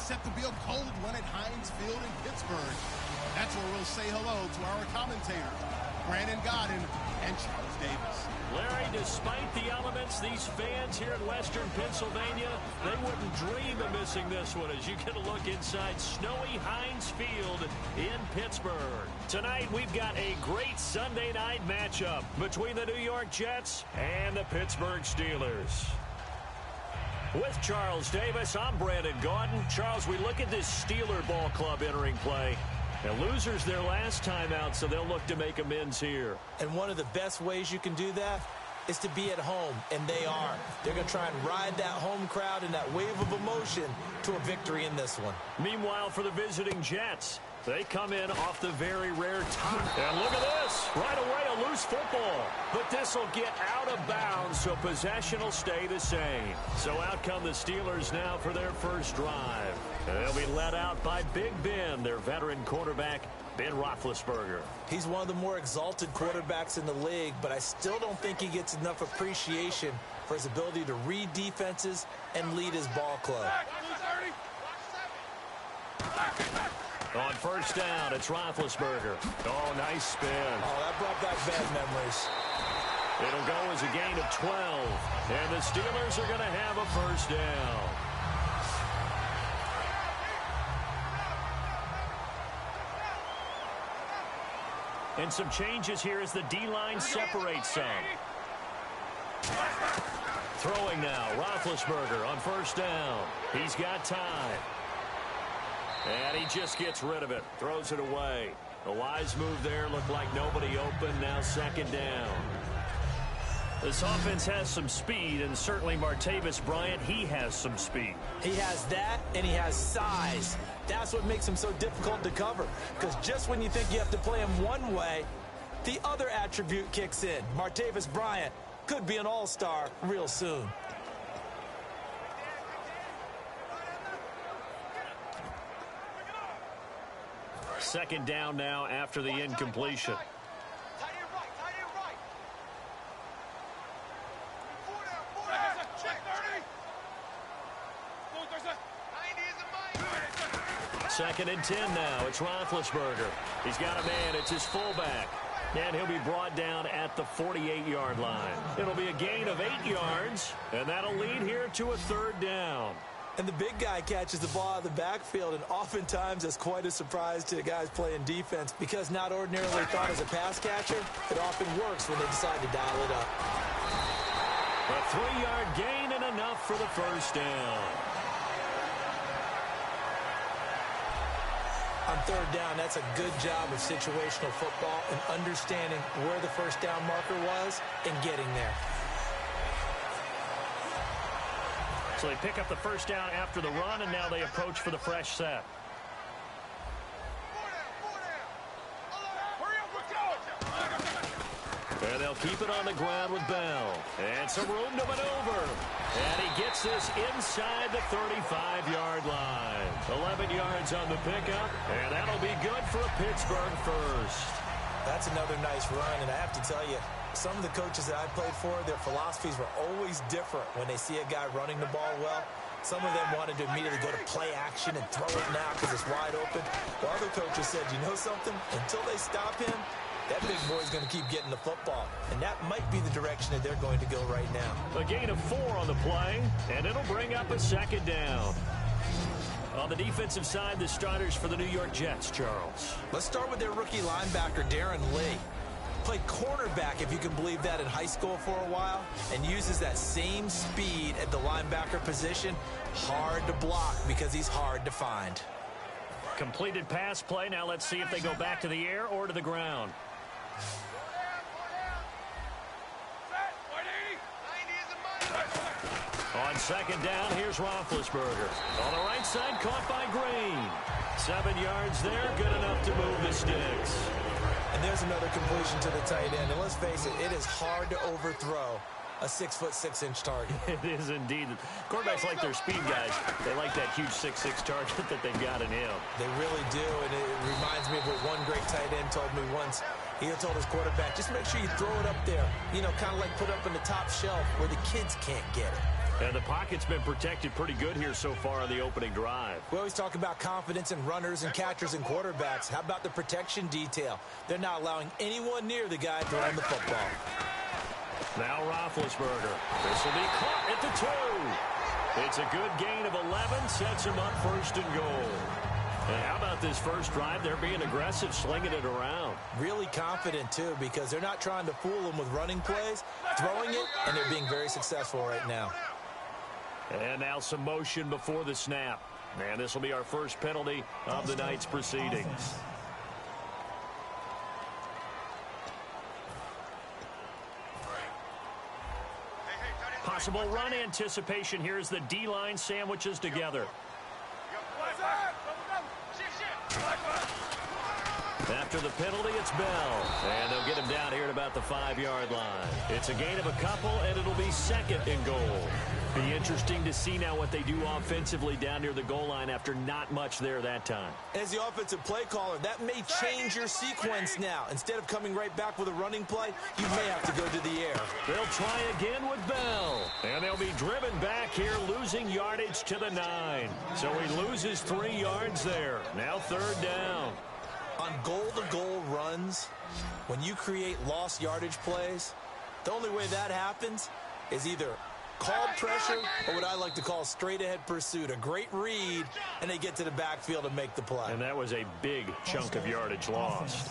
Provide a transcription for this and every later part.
set to be a cold one at Heinz Field in Pittsburgh. That's where we'll say hello to our commentators, Brandon Godden and Charles Davis. Larry, despite the elements, these fans here in Western Pennsylvania, they wouldn't dream of missing this one as you get a look inside snowy Heinz Field in Pittsburgh. Tonight, we've got a great Sunday night matchup between the New York Jets and the Pittsburgh Steelers. With Charles Davis, I'm Brandon Gaudin. Charles, we look at this Steeler ball club entering play. And losers their last time out, so they'll look to make amends here. And one of the best ways you can do that is to be at home, and they are. They're going to try and ride that home crowd and that wave of emotion to a victory in this one. Meanwhile, for the visiting Jets, they come in off the very rare top. And look at this. Right away, a loose football. But this will get out of bounds, so possession will stay the same. So out come the Steelers now for their first drive. They'll be led out by Big Ben, their veteran quarterback, Ben Roethlisberger. He's one of the more exalted quarterbacks in the league, but I still don't think he gets enough appreciation for his ability to read defenses and lead his ball club. On first down, it's Roethlisberger. Oh, nice spin. Oh, that brought back bad memories. It'll go as a gain of 12. And the Steelers are going to have a first down. And some changes here as the D-line separates some. Throwing now, Roethlisberger on first down. He's got time. And he just gets rid of it. Throws it away. A wise move there. Looked like nobody open. Now second down. This offense has some speed, and certainly Martavis Bryant, he has some speed. He has that, and he has size. That's what makes him so difficult to cover. Because just when you think you have to play him one way, the other attribute kicks in. Martavis Bryant could be an all-star real soon. Second down now after the incompletion. Second and 10 now. It's Roethlisberger. He's got a man. It's his fullback. And he'll be brought down at the 48-yard line. It'll be a gain of 8 yards, and that'll lead here to a third down. And the big guy catches the ball out of the backfield, and oftentimes that's quite a surprise to the guys playing defense because not ordinarily thought as a pass catcher, it often works when they decide to dial it up. A 3-yard gain and enough for the first down. On third down, that's a good job of situational football and understanding where the first down marker was and getting there. So they pick up the first down after the run, and now they approach for the fresh set. And they'll keep it on the ground with Bell. And some room to maneuver. And he gets this inside the 35-yard line. 11 yards on the pickup, and that'll be good for a Pittsburgh first. That's another nice run, and I have to tell you, some of the coaches that I played for, their philosophies were always different when they see a guy running the ball well. Some of them wanted to immediately go to play action and throw it now because it's wide open. The other coaches said, you know something? Until they stop him, that big boy's going to keep getting the football. And that might be the direction that they're going to go right now. A gain of 4 on the play, and it'll bring up a second down. On the defensive side, the starters for the New York Jets, Charles. Let's start with their rookie linebacker, Darren Lee. Played cornerback, if you can believe that, in high school for a while, and uses that same speed at the linebacker position. Hard to block because he's hard to find. Completed pass play. Now let's see if they go back to the air or to the ground. On second down, here's Roethlisberger. On the right side, caught by Green. 7 yards there, good enough to move the sticks. And there's another completion to the tight end. And let's face it, it is hard to overthrow a 6'6" target. It is indeed. Quarterbacks like their speed guys. They like that huge 6'6" target that they've got in him. They really do, and it reminds me of what one great tight end told me once. He told his quarterback, just make sure you throw it up there. You know, kind of like put up in the top shelf where the kids can't get it. And the pocket's been protected pretty good here so far on the opening drive. We always talk about confidence in runners and catchers and quarterbacks. How about the protection detail? They're not allowing anyone near the guy throwing the football. Now Roethlisberger. This will be caught at the 2. It's a good gain of 11, sets him up 1st and goal. And how about this first drive? They're being aggressive, slinging it around. Really confident, too, because they're not trying to fool them with running plays, throwing it, and they're being very successful right now. And now some motion before the snap. And this will be our first penalty of the night's proceedings. Possible run anticipation here as the D-line sandwiches together. After the penalty, it's Bell. And they'll get him down here at about the 5-yard line. It's a gain of a couple, and it'll be 2nd and goal. Be interesting to see now what they do offensively down near the goal line after not much there that time. As the offensive play caller, that may change your sequence now. Instead of coming right back with a running play, you may have to go to the air. They'll try again with Bell. And they'll be driven back here, losing yardage to the 9. So he loses 3 yards there. Now 3rd down. On goal-to-goal runs, when you create lost yardage plays, the only way that happens is either called pressure or what I like to call straight-ahead pursuit. A great read, and they get to the backfield and make the play. And that was a big chunk of yardage lost.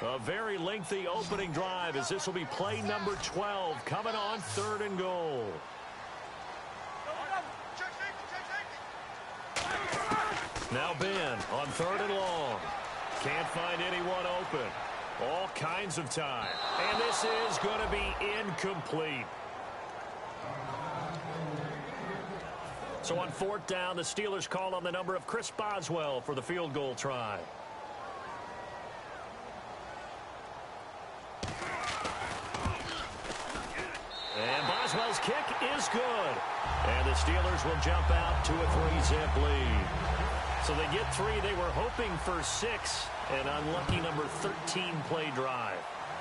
A very lengthy opening drive as this will be play number 12 coming on 3rd and goal. Now Ben on 3rd and long. Can't find anyone open. All kinds of time. And this is going to be incomplete. So on 4th down, the Steelers call on the number of Chris Boswell for the field goal try. And Boswell's kick is good. And the Steelers will jump out to a 3-zip lead. So they get 3. They were hoping for 6. An unlucky number 13 play drive.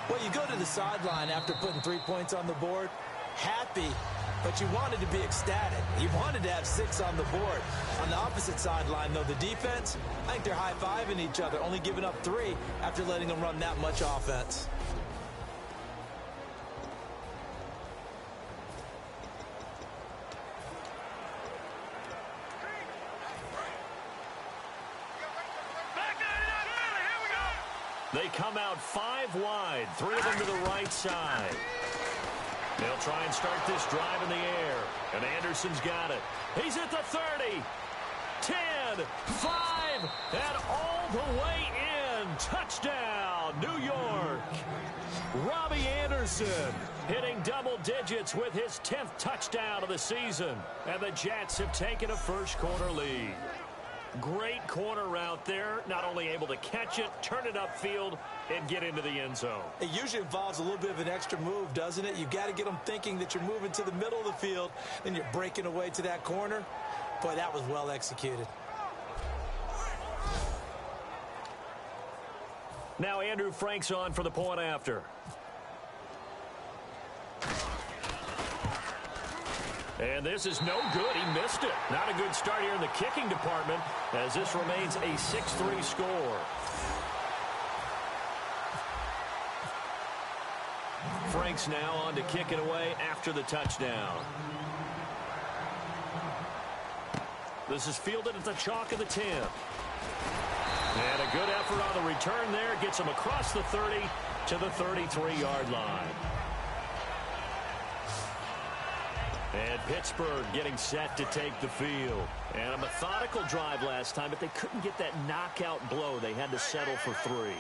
Well, you go to the sideline after putting 3 points on the board, happy, but you wanted to be ecstatic. You wanted to have 6 on the board. On the opposite sideline, though, the defense, I think they're high-fiving each other, only giving up 3 after letting them run that much offense. They come out 5 wide, 3 of them to the right side. They'll try and start this drive in the air. And Anderson's got it. He's at the 30, 10, 5, and all the way in. Touchdown, New York. Robbie Anderson hitting double digits with his 10th touchdown of the season. And the Jets have taken a first-quarter lead. Great corner route there, not only able to catch it, turn it upfield, and get into the end zone. It usually involves a little bit of an extra move, doesn't it? You've got to get them thinking that you're moving to the middle of the field, then you're breaking away to that corner. Boy, that was well executed. Now Andrew Frank's on for the point after. And this is no good. He missed it. Not a good start here in the kicking department as this remains a 6-3 score. Frank's now on to kick it away after the touchdown. This is fielded at the chalk of the 10. And a good effort on the return there. Gets him across the 30 to the 33-yard line. And Pittsburgh getting set to take the field. And a methodical drive last time, but they couldn't get that knockout blow. They had to settle for 3.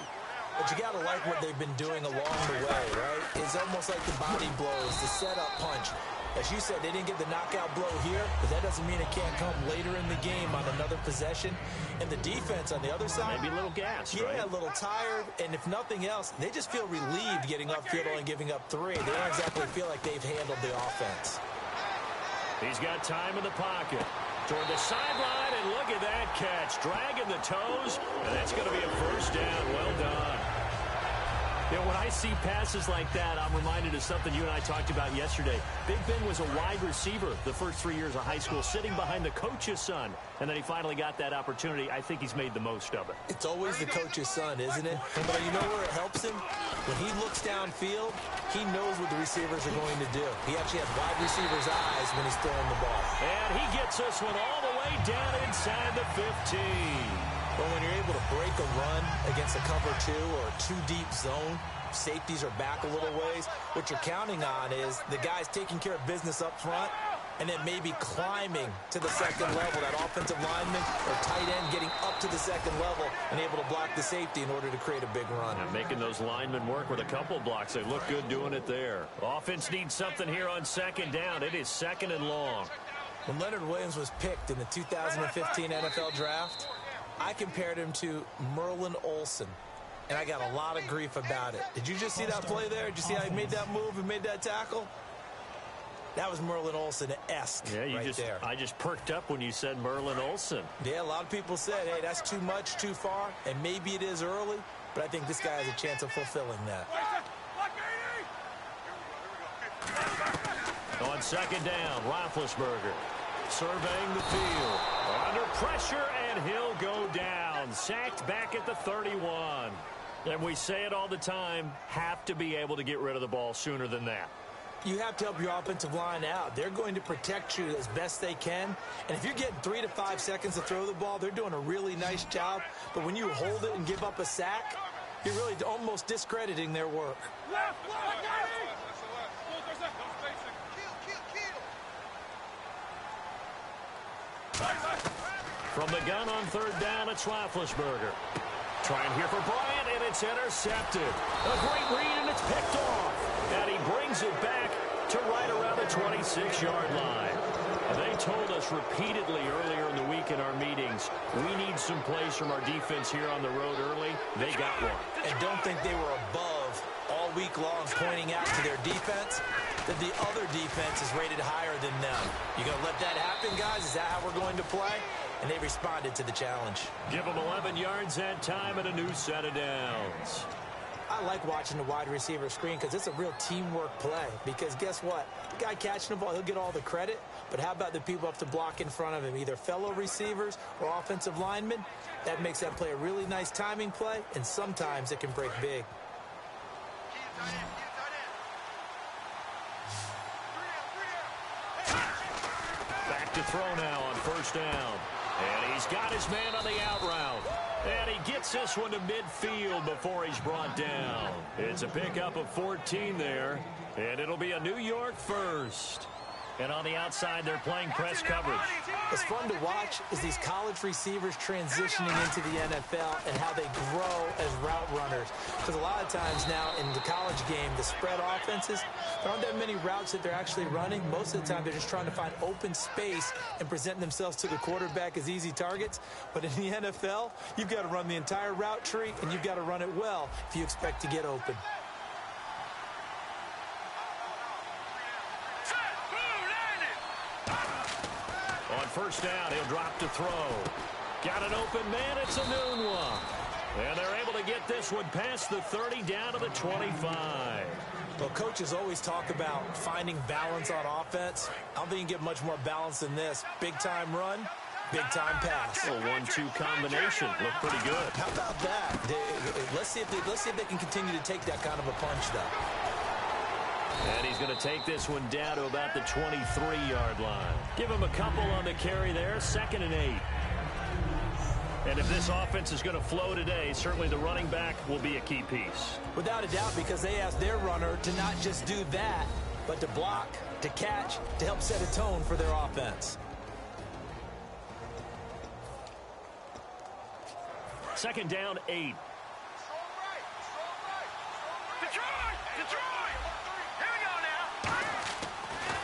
But you got to like what they've been doing along the way, right? It's almost like the body blows, the setup punch. As you said, they didn't get the knockout blow here, but that doesn't mean it can't come later in the game on another possession. And the defense on the other side, maybe a little gassed, right? Yeah, a little tired. And if nothing else, they just feel relieved getting upfield only giving up 3. They don't exactly feel like they've handled the offense. He's got time in the pocket. Toward the sideline, and look at that catch. Dragging the toes, and that's going to be a first down. Well done. You know, when I see passes like that, I'm reminded of something you and I talked about yesterday. Big Ben was a wide receiver the first 3 years of high school, sitting behind the coach's son. And then he finally got that opportunity. I think he's made the most of it. It's always the coach's son, isn't it? But you know where it helps him? When he looks downfield, he knows what the receivers are going to do. He actually has wide receivers' eyes when he's throwing the ball. And he gets this one all the way down inside the 15. But when you're able to break a run against a cover 2 or a 2-deep zone, safeties are back a little ways, what you're counting on is the guys taking care of business up front and then maybe climbing to the second level, that offensive lineman or tight end getting up to the second level and able to block the safety in order to create a big run. And making those linemen work with a couple blocks. They look good doing it there. Offense needs something here on second down. It is second and long. When Leonard Williams was picked in the 2015 NFL Draft, I compared him to Merlin Olsen, and I got a lot of grief about it. Did you just see that play there? Did you see how he made that move and made that tackle? That was Merlin Olsen-esque there. I just perked up when you said Merlin Olsen. Yeah, a lot of people said, hey, that's too much, too far, and maybe it is early, but I think this guy has a chance of fulfilling that. On second down, Roethlisberger surveying the field. Under pressure, and he'll go down. Sacked back at the 31. And we say it all the time, have to be able to get rid of the ball sooner than that. You have to help your offensive line out. They're going to protect you as best they can. And if you're getting 3 to 5 seconds to throw the ball, they're doing a really nice job. But when you hold it and give up a sack, you're really almost discrediting their work. From the gun on third down, it's Roethlisberger. Trying here for Bryant, and it's intercepted. A great read, and it's picked off. And he brings it back to right around the 26-yard line. They told us repeatedly earlier in the week in our meetings, we need some plays from our defense here on the road early. They got one. And don't think they were above all week long pointing out to their defense that the other defense is rated higher than them. You going to let that happen, guys? Is that how we're going to play? And they responded to the challenge. Give them 11 yards that time and a new set of downs. I like watching the wide receiver screen because it's a real teamwork play. Because guess what? The guy catching the ball, he'll get all the credit. But how about the people up to block in front of him, either fellow receivers or offensive linemen? That makes that play a really nice timing play, and sometimes it can break big. Back to throw now on first down. And he's got his man on the out route. And he gets this one to midfield before he's brought down. It's a pickup of 14 there. And it'll be a New York first. And on the outside, they're playing press coverage. What's fun to watch is these college receivers transitioning into the NFL and how they grow as route runners. Because a lot of times now in the college game, the spread offenses, there aren't that many routes that they're actually running. Most of the time, they're just trying to find open space and present themselves to the quarterback as easy targets. But in the NFL, you've got to run the entire route tree, and you've got to run it well if you expect to get open. On first down, he'll drop to throw. Got an open man, it's a noon one. And they're able to get this one past the 30 down to the 25. Well, coaches always talk about finding balance on offense. I don't think you can get much more balance than this. Big-time run, big-time pass. A 1-2 combination. Looked pretty good. How about that? Let's see if they can continue to take that kind of a punch, though. And he's going to take this one down to about the 23-yard line. Give him a couple on the carry there, 2nd and 8. And if this offense is going to flow today, certainly the running back will be a key piece. Without a doubt, because they asked their runner to not just do that, but to block, to catch, to help set a tone for their offense. 2nd down, 8.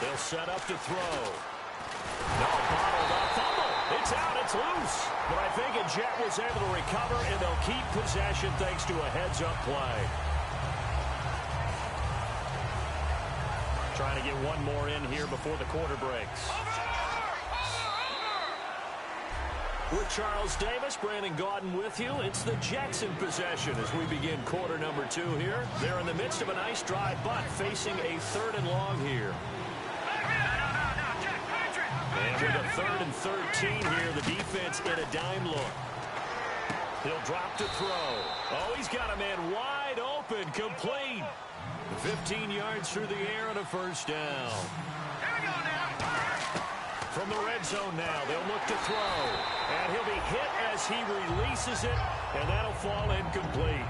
They'll set up to throw. No, bottled up, fumble. It's out, it's loose. But I think a Jet was able to recover, and they'll keep possession thanks to a heads-up play. Trying to get one more in here before the quarter breaks. With Charles Davis, Brandon Gaudin with you. It's the Jets in possession as we begin quarter number 2 here. They're in the midst of a nice drive, but facing a 3rd and long here. And with a 3rd and 13 here, the defense in a dime look. He'll drop to throw. Oh, he's got a man wide open, complete. 15 yards through the air and a 1st down. From the red zone now, they'll look to throw. And he'll be hit as he releases it, and that'll fall incomplete.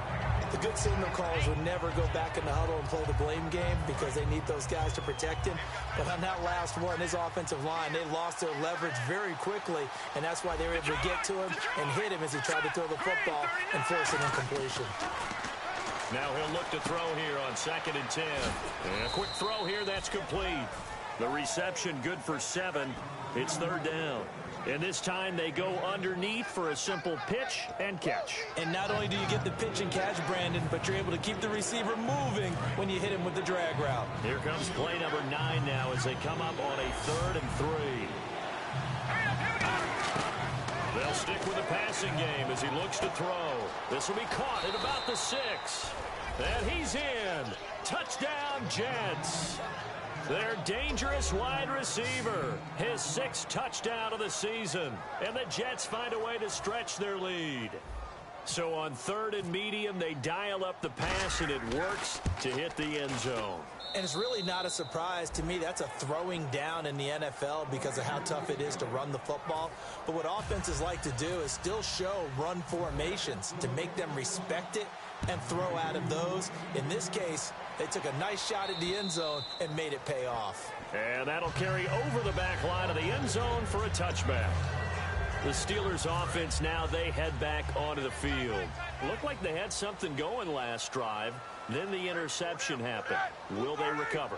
The good signal callers would never go back in the huddle and play the blame game because they need those guys to protect him. But on that last one, his offensive line, they lost their leverage very quickly, and that's why they were able to get to him and hit him as he tried to throw the football and force an incompletion. Now he'll look to throw here on 2nd and 10. And a quick throw here, that's complete. The reception good for 7. It's 3rd down. And this time they go underneath for a simple pitch and catch. And not only do you get the pitch and catch, Brandon, but you're able to keep the receiver moving when you hit him with the drag route. Here comes play number 9 now as they come up on a 3rd and 3. They'll stick with the passing game as he looks to throw. This will be caught at about the 6. And he's in. Touchdown, Jets. Their dangerous wide receiver. His 6th touchdown of the season. And the Jets find a way to stretch their lead. So on 3rd and medium, they dial up the pass, and it works to hit the end zone. And it's really not a surprise to me. That's a throwing down in the NFL because of how tough it is to run the football. But what offenses like to do is still show run formations to make them respect it and throw out of those. In this case, they took a nice shot at the end zone and made it pay off. And that'll carry over the back line of the end zone for a touchback. The Steelers offense now, they head back onto the field. Looked like they had something going last drive. Then the interception happened. Will they recover?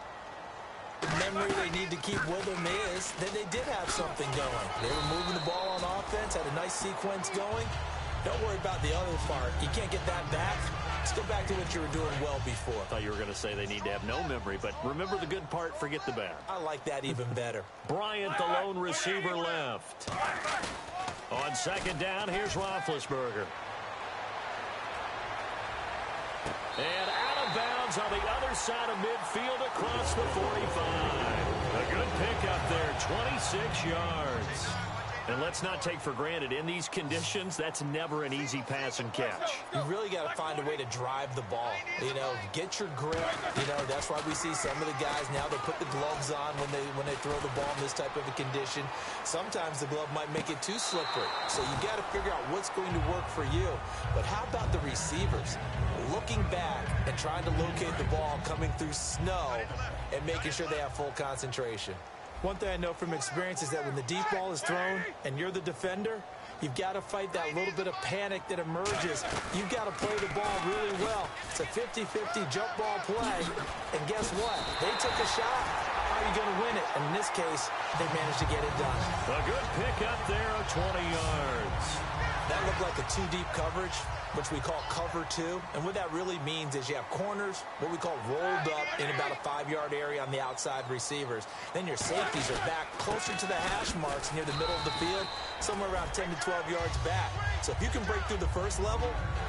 The memory they need to keep with them is that they did have something going. They were moving the ball on offense, had a nice sequence going. Don't worry about the other part. You can't get that back. Let's go back to what you were doing well before. I thought you were going to say they need to have no memory, but remember the good part, forget the bad. I like that even better. Bryant, the lone receiver, left. On 2nd down, here's Roethlisberger. And out of bounds on the other side of midfield across the 45. A good pickup there, 26 yards. And let's not take for granted, in these conditions, that's never an easy pass and catch. You really got to find a way to drive the ball. You know, get your grip. You know, that's why we see some of the guys now, they put the gloves on when they throw the ball in this type of a condition. Sometimes the glove might make it too slippery. So you got to figure out what's going to work for you. But how about the receivers? Looking back and trying to locate the ball coming through snow and making sure they have full concentration. One thing I know from experience is that when the deep ball is thrown and you're the defender, you've got to fight that little bit of panic that emerges. You've got to play the ball really well. It's a 50-50 jump ball play. And guess what? They took a shot. How are you going to win it? And in this case, they managed to get it done. A good pickup there of 20 yards. That looked like a 2-deep coverage, which we call cover 2. And what that really means is you have corners, what we call rolled up in about a 5-yard area on the outside receivers. Then your safeties are back closer to the hash marks near the middle of the field, somewhere around 10 to 12 yards back. So if you can break through the first level,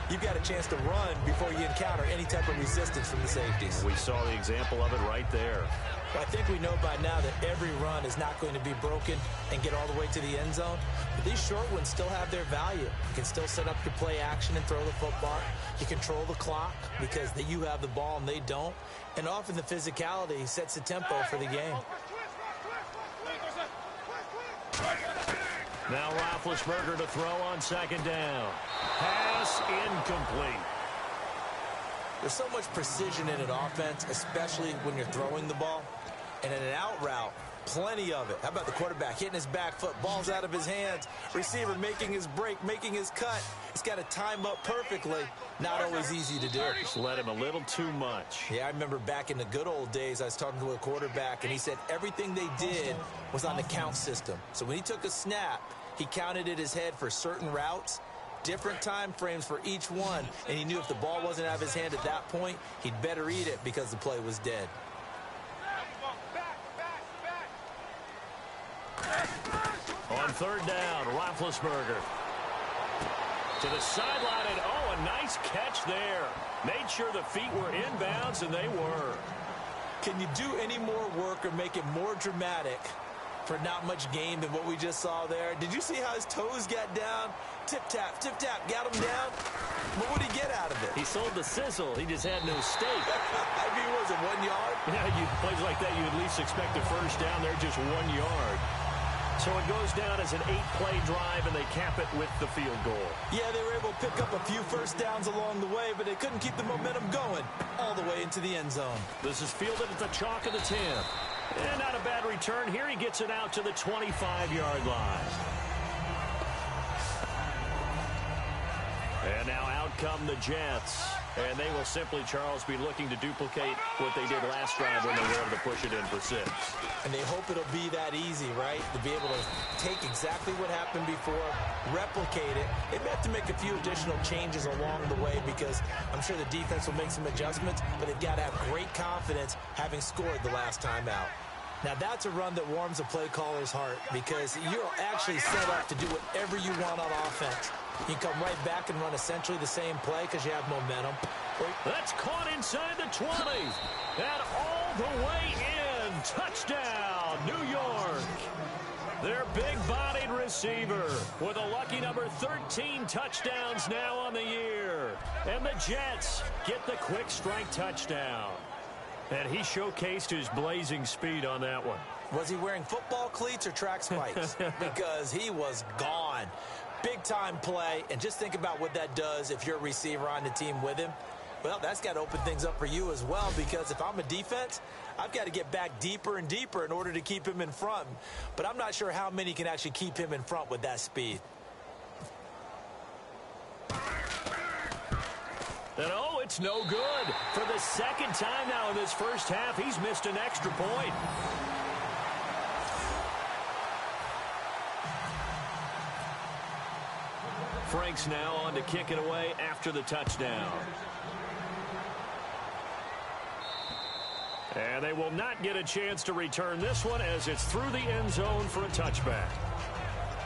you've got a chance to run before you encounter any type of resistance from the safeties. We saw the example of it right there. Well, I think we know by now that every run is not going to be broken and get all the way to the end zone. But these short ones still have their value. You can still set up your play action and throw the football. You control the clock because you have the ball and they don't. And often the physicality sets the tempo for the game. Now Roethlisberger to throw on 2nd down. Pass incomplete. There's so much precision in an offense, especially when you're throwing the ball. And in an out route, plenty of it. How about the quarterback hitting his back foot, ball's out of his hands, receiver making his break, making his cut. He's got to time up perfectly. Not always easy to do. Just let him a little too much. Yeah, I remember back in the good old days, I was talking to a quarterback, and he said everything they did was on the count system. So when he took a snap, he counted in his head for certain routes, different time frames for each one, and he knew if the ball wasn't out of his hand at that point, he'd better eat it because the play was dead. On On third down, Roethlisberger. To the sideline, and oh, a nice catch there. Made sure the feet were inbounds, and they were. Can you do any more work or make it more dramatic for not much gain than what we just saw there? Did you see how his toes got down? Tip-tap, got him down. But what did he get out of it? He sold the sizzle. He just had no steak. I mean, was it 1 yard? Yeah, plays like that, you at least expect a first down. They're just 1 yard. So it goes down as an 8-play drive, and they cap it with the field goal. Yeah, they were able to pick up a few first downs along the way, but they couldn't keep the momentum going all the way into the end zone. This is fielded at the chalk of the 10. And not a bad return here. He gets it out to the 25-yard line. And now out come the Jets. And they will simply, Charles, be looking to duplicate what they did last drive when they were able to push it in for 6. And they hope it'll be that easy, right? To be able to take exactly what happened before, replicate it. They may have to make a few additional changes along the way because I'm sure the defense will make some adjustments, but they've got to have great confidence having scored the last time out. Now, that's a run that warms a play caller's heart because you're actually set up to do whatever you want on offense. You can come right back and run essentially the same play because you have momentum. That's caught inside the 20. And all the way in. Touchdown, New York. Their big-bodied receiver with a lucky number 13 touchdowns now on the year. And the Jets get the quick strike touchdown. And he showcased his blazing speed on that one. Was he wearing football cleats or track spikes? Because he was gone. Big-time play, and just think about what that does if you're a receiver on the team with him. Well, that's got to open things up for you as well, because if I'm a defense, I've got to get back deeper and deeper in order to keep him in front. But I'm not sure how many can actually keep him in front with that speed. And oh, it's no good. For the second time now in this first half, he's missed an extra point. Frank's now on to kick it away after the touchdown. And they will not get a chance to return this one as it's through the end zone for a touchback.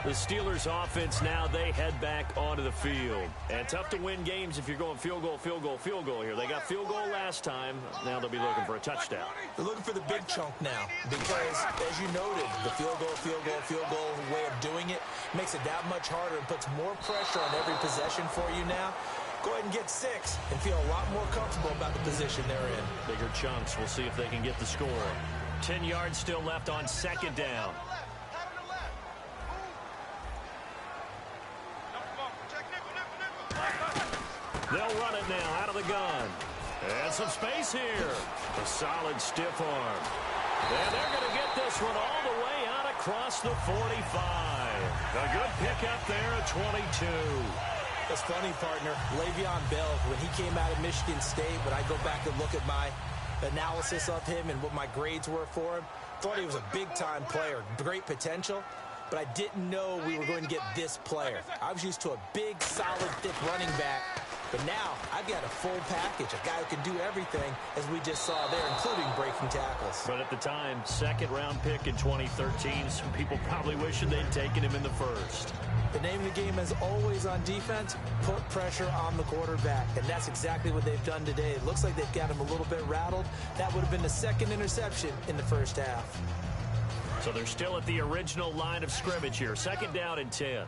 The Steelers offense now, they head back onto the field. And tough to win games if you're going field goal here. They got field goal last time. Now they'll be looking for a touchdown. They're looking for the big chunk now because, as you noted, the field goal way of doing it makes it that much harder and puts more pressure on every possession for you now. Go ahead and get 6 and feel a lot more comfortable about the position they're in. Bigger chunks. We'll see if they can get the score. 10 yards still left on second down. They'll run it now out of the gun. And some space here. A solid stiff arm. And they're going to get this one all the way out across the 45. A good pickup there at 22. That's funny, partner. Le'Veon Bell, when he came out of Michigan State, when I go back and look at my analysis of him and what my grades were for him, thought he was a big-time player, great potential, but I didn't know we were going to get this player. I was used to a big, solid, thick running back, but now I've got a full package, a guy who can do everything, as we just saw there, including breaking tackles. But at the time, second-round pick in 2013, some people probably wishing they'd taken him in the first. The name of the game is always on defense, put pressure on the quarterback, and that's exactly what they've done today. It looks like they've got him a little bit rattled. That would have been the second interception in the first half. So they're still at the original line of scrimmage here. Second down and 10.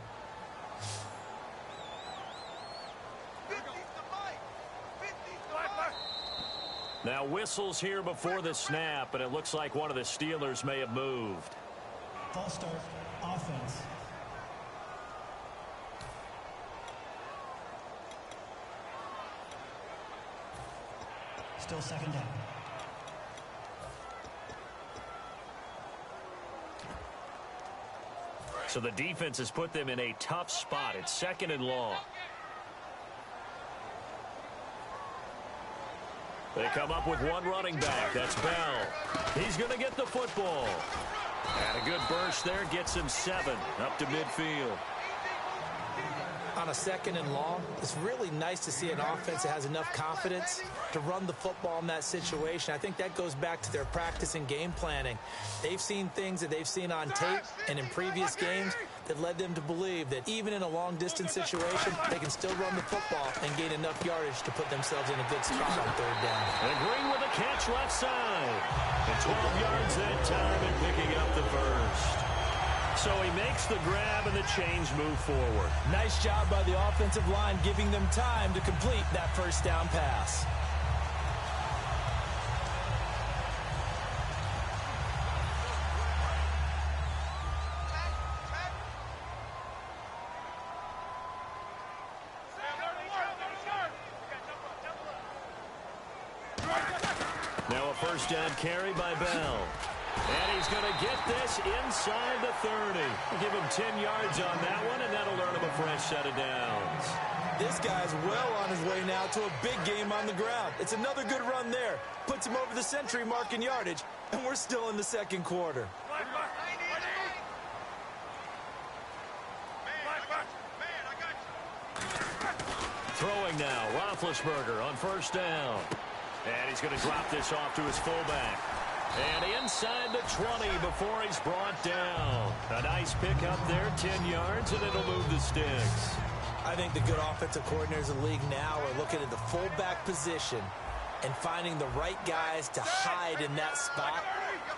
Now whistles here before the snap, and it looks like one of the Steelers may have moved. False start, offense. Still second down. So the defense has put them in a tough spot. It's second and long. They come up with one running back. That's Bell. He's going to get the football. And a good burst there gets him 7 up to midfield. on a 2nd and long, it's really nice to see an offense that has enough confidence to run the football in that situation. I think that goes back to their practice and game planning. They've seen things that they've seen on tape and in previous games that led them to believe that even in a long-distance situation, they can still run the football and gain enough yardage to put themselves in a good spot on 3rd down. And Green with a catch left side. And 12 yards that time and picking up the first. So he makes the grab and the chains move forward. Nice job by the offensive line giving them time to complete that 1st down pass. Now a 1st down carry by Bell. And he's going to get this inside the 30. Give him 10 yards on that one, and that'll earn him a fresh set of downs. This guy's well on his way now to a big game on the ground. It's another good run there. Puts him over the century mark in yardage, and we're still in the 2nd quarter. Throwing now, Roethlisberger on 1st down. And he's going to drop this off to his fullback. And inside the 20 before he's brought down. A nice pickup there, 10 yards, and it'll move the sticks. I think the good offensive coordinators in the league now are looking at the fullback position and finding the right guys to hide in that spot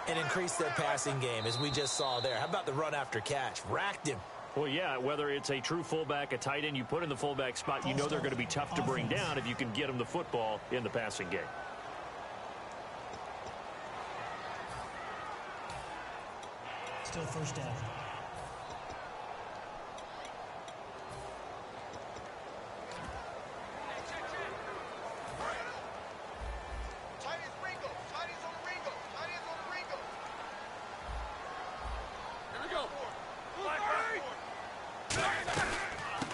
and increase their passing game, as we just saw there. How about the run after catch? Racked him. Well, yeah, whether it's a true fullback, a tight end, you put in the fullback spot, you know they're going to be tough to bring down if you can get them the football in the passing game. Still 1st down.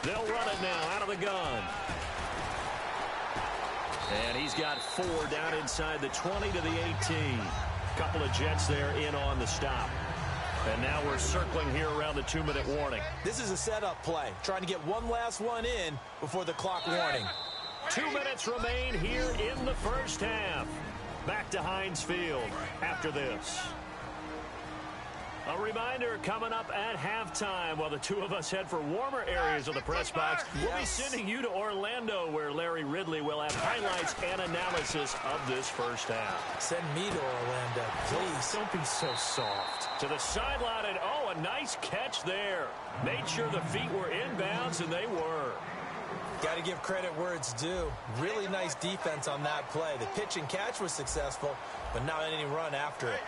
They'll run it now out of the gun. And he's got 4 down inside the 20 to the 18. Couple of Jets there in on the stop. And now we're circling here around the 2-minute warning. This is a setup play, trying to get one last one in before the clock warning. 2 minutes remain here in the 1st half. Back to Heinz Field after this. A reminder coming up at halftime while the two of us head for warmer areas of the press box. We'll be sending you to Orlando where Larry Ridley will have highlights and analysis of this 1st half. Send me to Orlando, please. Don't be so soft. To the sideline, and oh, a nice catch there. Made sure the feet were inbounds, and they were. Got to give credit where it's due. Really nice defense on that play. The pitch and catch was successful, but not any run after it.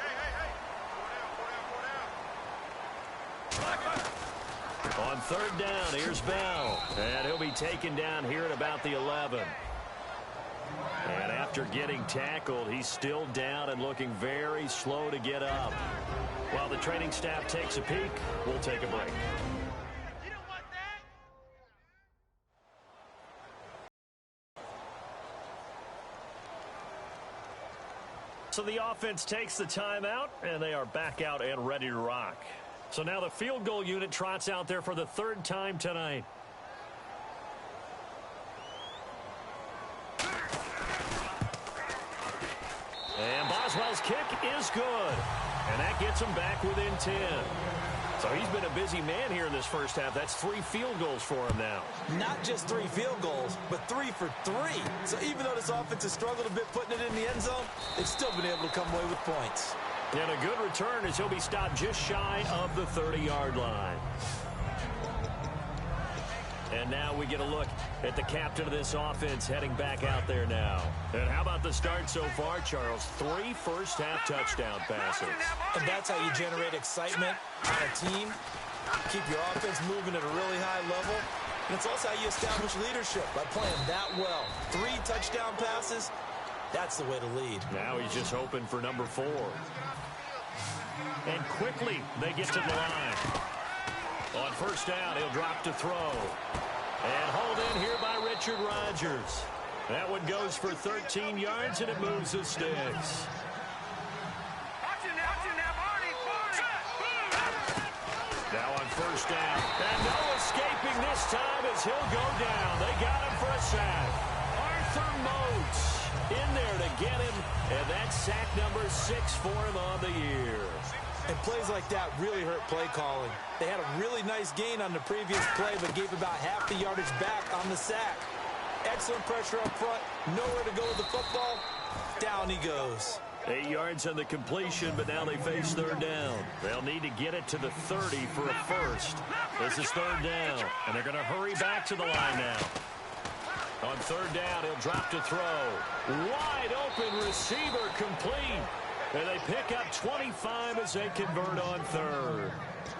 On 3rd down, here's Bell. And he'll be taken down here at about the 11. And after getting tackled, he's still down and looking very slow to get up. While the training staff takes a peek, we'll take a break. So the offense takes the timeout, and they are back out and ready to rock. So now the field goal unit trots out there for the 3rd time tonight. And Boswell's kick is good. And that gets him back within 10. So he's been a busy man here in this 1st half. That's 3 field goals for him now. Not just 3 field goals, but 3 for 3. So even though this offense has struggled a bit putting it in the end zone, they've still been able to come away with points. And a good return as he'll be stopped just shy of the 30-yard line. And now we get a look at the captain of this offense heading back out there now. And how about the start so far, Charles? 3 first-half touchdown passes. And that's how you generate excitement on a team, keep your offense moving at a really high level. And it's also how you establish leadership by playing that well. 3 touchdown passes, that's the way to lead. Now he's just hoping for number 4. And quickly they get to the line. On 1st down, he'll drop to throw. And hauled in here by Richard Rodgers. That one goes for 13 yards, and it moves the sticks. Now on first down. And no escaping this time as he'll go down. They got him for a sack. Arthur Moats in there to get him, and that's sack number 6 for him on the year. And plays like that really hurt play calling. They had a really nice gain on the previous play, but gave about half the yardage back on the sack. Excellent pressure up front. Nowhere to go with the football. Down he goes. 8 yards on the completion, but now they face third down. They'll need to get it to the 30 for a first. This is third down, and they're going to hurry back to the line now. On third down, he'll drop to throw. Wide open receiver complete. And they pick up 25 as they convert on third.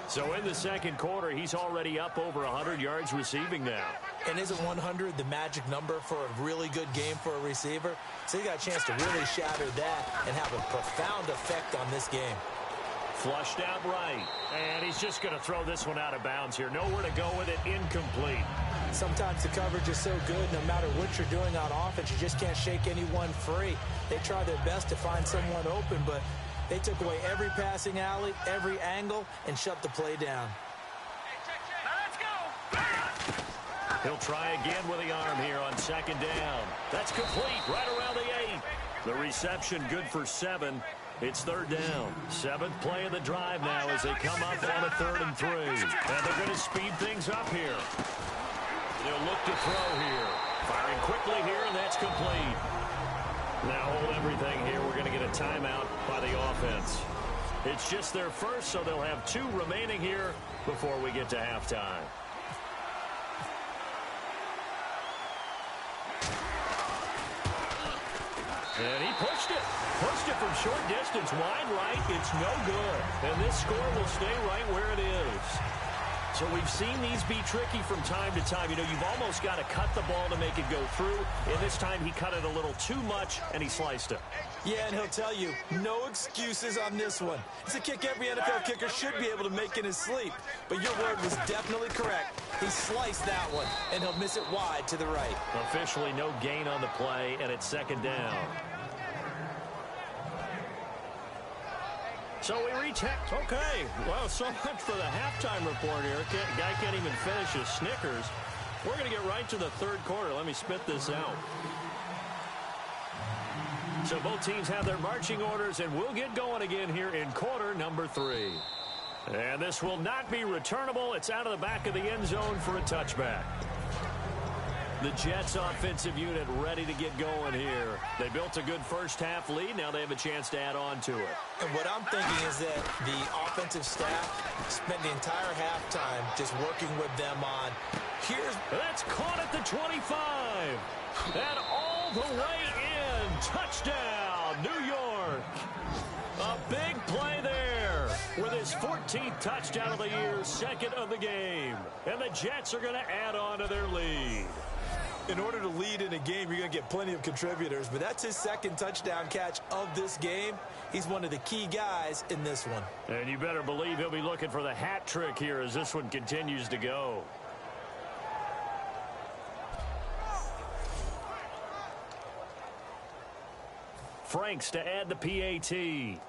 So in the second quarter, he's already up over 100 yards receiving now. And isn't 100 the magic number for a really good game for a receiver? So he got a chance to really shatter that and have a profound effect on this game. Flushed out right. And he's just going to throw this one out of bounds here. Nowhere to go with it. Incomplete. Sometimes the coverage is so good, no matter what you're doing on offense, you just can't shake anyone free. They try their best to find someone open, but they took away every passing alley, every angle, and shut the play down. He'll try again with the arm here on second down. That's complete right around the 8. The reception good for 7. It's third down. 7th play of the drive now as they come up on a 3rd and 3. And they're going to speed things up here. They'll look to throw here. Firing quickly here, and that's complete. Now hold everything here. We're going to get a timeout by the offense. It's just their first, so they'll have 2 remaining here before we get to halftime. And he pushed it. Pushed it from short distance. Wide right. It's no good. And this score will stay right where it is. So we've seen these be tricky from time to time. You know, you've almost got to cut the ball to make it go through. And this time he cut it a little too much, and he sliced it. Yeah, and he'll tell you, no excuses on this one. It's a kick every NFL kicker should be able to make in his sleep. But your word was definitely correct. He sliced that one, and he'll miss it wide to the right. Officially no gain on the play, and it's second down. So we reach okay, well, so much for the halftime report here. Guy can't even finish his Snickers. We're going to get right to the third quarter. Let me spit this out. So both teams have their marching orders, and we'll get going again here in quarter number 3. And this will not be returnable. It's out of the back of the end zone for a touchback. The Jets offensive unit ready to get going here. They built a good first half lead. Now they have a chance to add on to it. And what I'm thinking is that the offensive staff spent the entire halftime just working with them on That's caught at the 25. And all the way in. Touchdown, New York. A big play there with his 14th touchdown of the year, 2nd of the game. And the Jets are going to add on to their lead. In order to lead in a game, you're going to get plenty of contributors, but that's his 2nd touchdown catch of this game. He's one of the key guys in this one. And you better believe he'll be looking for the hat trick here as this one continues to go. Franks to add the PAT.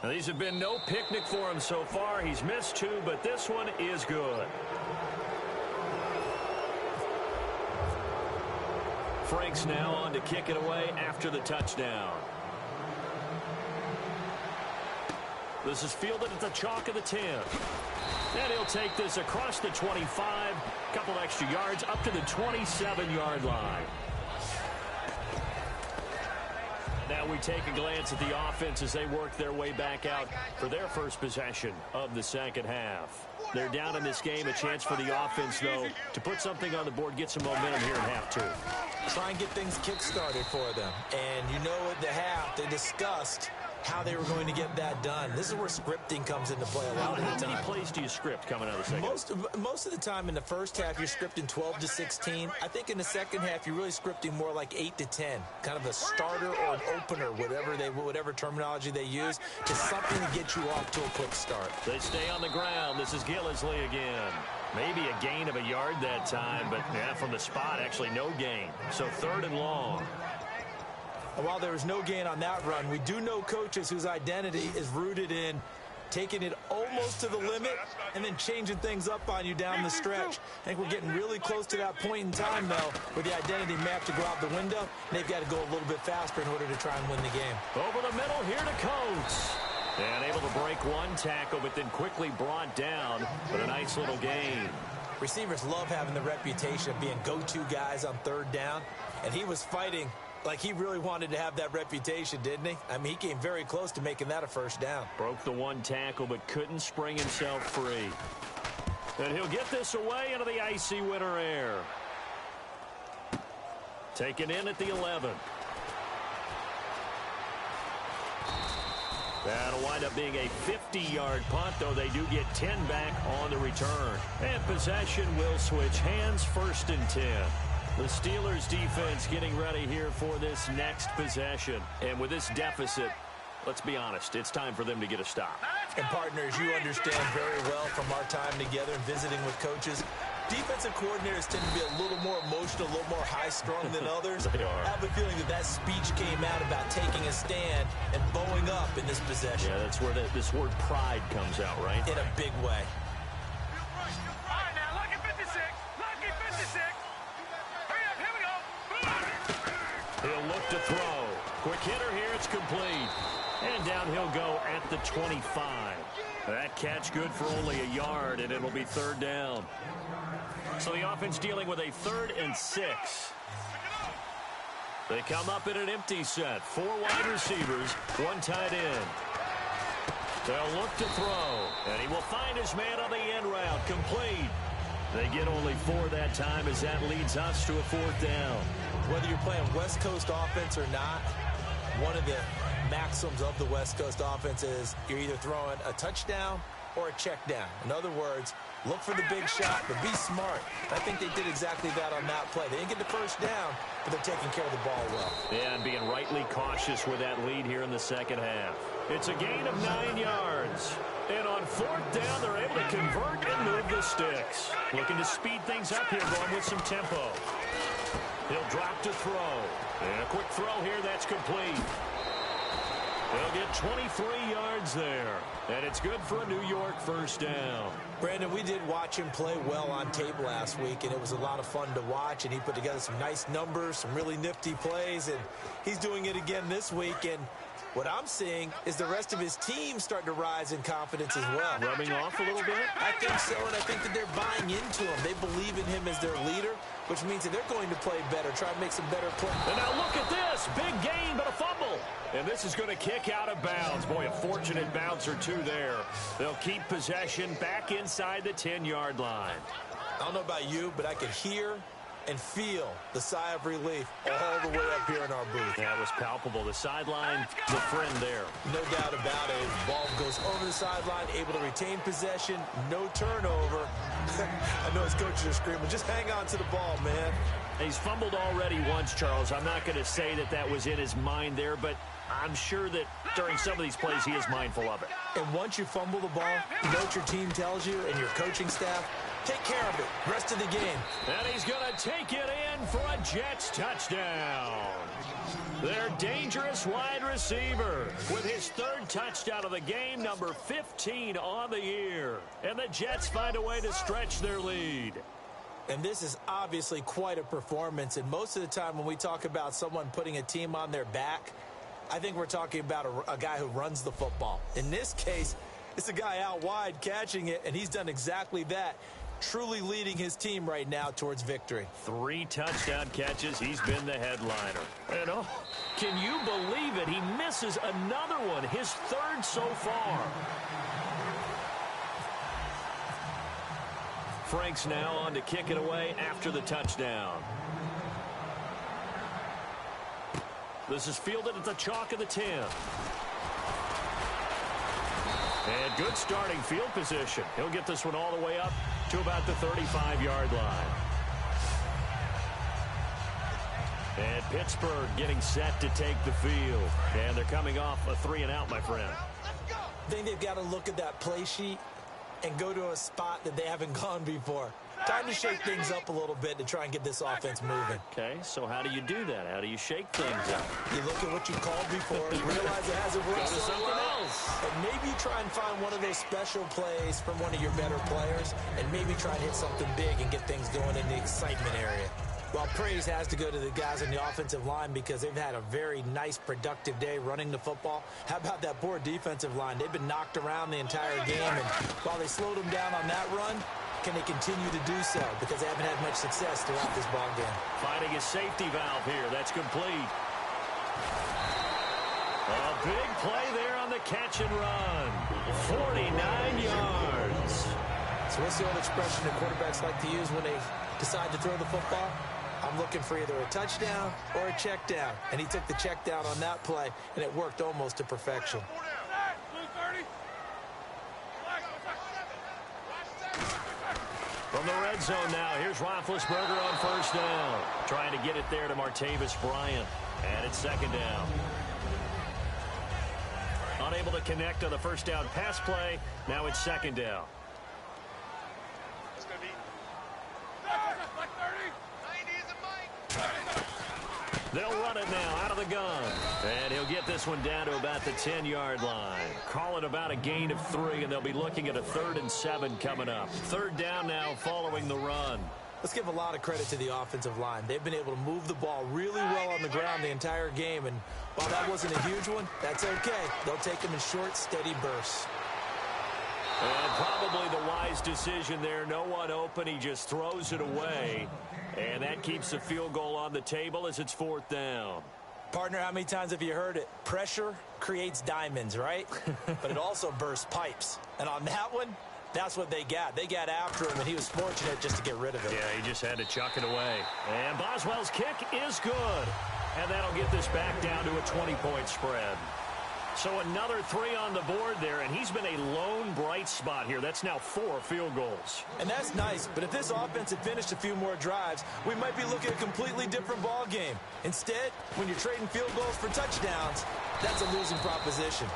Now, these have been no picnic for him so far. He's missed 2, but this one is good. Franks now on to kick it away after the touchdown. This is fielded at the chalk of the 10. And he'll take this across the 25, a couple extra yards up to the 27-yard line. Now we take a glance at the offense as they work their way back out for their first possession of the second half. They're down in this game. A chance for the offense, though, to put something on the board, get some momentum here in half 2. Try and get things kick-started for them. And you know at the half, they discussed how they were going to get that done. This is where scripting comes into play a lot of the time. How many plays do you script coming out of the second? Most of the time in the first half, you're scripting 12 to 16. I think in the second half, you're really scripting more like 8 to 10. Kind of a starter or an opener, whatever terminology they use, to something to get you off to a quick start. They stay on the ground. This is Gillisley again. Maybe a gain of a yard that time, but yeah, from the spot, actually no gain. So 3rd and long. And while there was no gain on that run, we do know coaches whose identity is rooted in taking it almost to the limit and then changing things up on you down the stretch. I think we're getting really close to that point in time, though, where the identity may have to go out the window, and they've got to go a little bit faster in order to try and win the game. Over the middle here to Coates. And able to break one tackle, but then quickly brought down with a nice little gain. Receivers love having the reputation of being go-to guys on third down, and he was fighting like he really wanted to have that reputation, didn't he? I mean, he came very close to making that a first down. Broke the one tackle, but couldn't spring himself free. And he'll get this away into the icy winter air. Taken in at the 11. That'll wind up being a 50-yard punt, though they do get 10 back on the return. And possession will switch hands, 1st and 10. The Steelers defense getting ready here for this next possession. And with this deficit, let's be honest, it's time for them to get a stop. And partners, you understand very well from our time together and visiting with coaches, defensive coordinators tend to be a little more emotional, a little more high-strung than others. They are. I have a feeling that speech came out about taking a stand and bowing up in this possession. Yeah, that's where this word pride comes out, right? In a big way. He'll look to throw. Quick hitter here, it's complete. And down he'll go at the 25. That catch good for only a yard, and it'll be 3rd down. So the offense dealing with a 3rd and 6. They come up in an empty set. 4 wide receivers, 1 tight end. They'll look to throw, and he will find his man on the end route. Complete. They get only 4 that time as that leads us to a 4th down. Whether you're playing West Coast offense or not, one of the maxims of the West Coast offense is you're either throwing a touchdown or a check down. In other words, look for the big shot, but be smart. I think they did exactly that on that play. They didn't get the first down, but they're taking care of the ball well. Yeah, and being rightly cautious with that lead here in the second half. It's a gain of 9 yards. And on 4th down, they're able to convert and move the sticks. Looking to speed things up here, going with some tempo. He'll drop to throw. And a quick throw here, that's complete. They'll get 23 yards there. And it's good for a New York 1st down. Brandon, we did watch him play well on tape last week, and it was a lot of fun to watch, and he put together some nice numbers, some really nifty plays, and he's doing it again this week. And what I'm seeing is the rest of his team starting to rise in confidence as well. Rubbing off a little bit? I think so, and I think that they're buying into him. They believe in him as their leader, which means that they're going to play better, try to make some better plays. And now look at this. Big gain, but a fumble. And this is going to kick out of bounds. Boy, a fortunate bounce or two there. They'll keep possession back inside the 10-yard line. I don't know about you, but I could hear and feel the sigh of relief all the way up here in our booth. That was palpable. The sideline, the friend there. No doubt about it. The ball goes over the sideline, able to retain possession, no turnover. I know his coaches are screaming, just hang on to the ball, man. He's fumbled already once, Charles. I'm not going to say that was in his mind there, but I'm sure that during some of these plays he is mindful of it. And once you fumble the ball, you know what your team tells you and your coaching staff? Take care of it. Rest of the game. And he's going to take it in for a Jets touchdown. Their dangerous wide receiver with his 3rd touchdown of the game, number 15 on the year. And the Jets find a way to stretch their lead. And this is obviously quite a performance. And most of the time when we talk about someone putting a team on their back, I think we're talking about a guy who runs the football. In this case, it's a guy out wide catching it, and he's done exactly that. Truly leading his team right now towards victory. 3 touchdown catches. He's been the headliner. And oh, can you believe it? He misses another one, his 3rd so far. Frank's now on to kick it away after the touchdown. This is fielded at the chalk of the 10. And good starting field position. He'll get this one all the way up to about the 35-yard line. And Pittsburgh getting set to take the field. And they're coming off a 3-and-out, my friend. I think they've got to look at that play sheet and go to a spot that they haven't gone before. Time to shake things up a little bit to try and get this offense moving. Okay, so how do you do that? How do you shake things up? You look at what you called before, realize it hasn't worked Go to so something well, else. and maybe try and find one of those special plays from one of your better players, and maybe try and hit something big and get things going in the excitement area. Well, praise has to go to the guys on the offensive line because they've had a very nice, productive day running the football. How about that poor defensive line? They've been knocked around the entire game, and while they slowed them down on that run, can they continue to do so? Because they haven't had much success throughout this ball game. Finding a safety valve here. That's complete. A big play there on the catch and run. 49 yards. So what's the old expression that quarterbacks like to use when they decide to throw the football? I'm looking for either a touchdown or a check down. And he took the check down on that play, and it worked almost to perfection. From the red zone now, here's Roethlisberger on first down. Trying to get it there to Martavis Bryant. And it's second down. Unable to connect on the first down pass play. Now it's second down. They'll run it now out of the gun. And he'll get this one down to about the 10-yard line. Call it about a gain of 3, and they'll be looking at a 3rd and 7 coming up. Third down now following the run. Let's give a lot of credit to the offensive line. They've been able to move the ball really well on the ground the entire game. And while that wasn't a huge one, that's okay. They'll take them in short, steady bursts. And probably the wise decision there. No one open. He just throws it away. And that keeps the field goal on the table as it's 4th down. Partner, how many times have you heard it? Pressure creates diamonds, right? But it also bursts pipes. And on that one, that's what they got. They got after him, and he was fortunate just to get rid of it. Yeah, he just had to chuck it away. And Boswell's kick is good. And that'll get this back down to a 20-point spread. So another 3 on the board there, and he's been a lone bright spot here. That's now 4 field goals. And that's nice, but if this offense had finished a few more drives, we might be looking at a completely different ball game. Instead, when you're trading field goals for touchdowns, that's a losing proposition.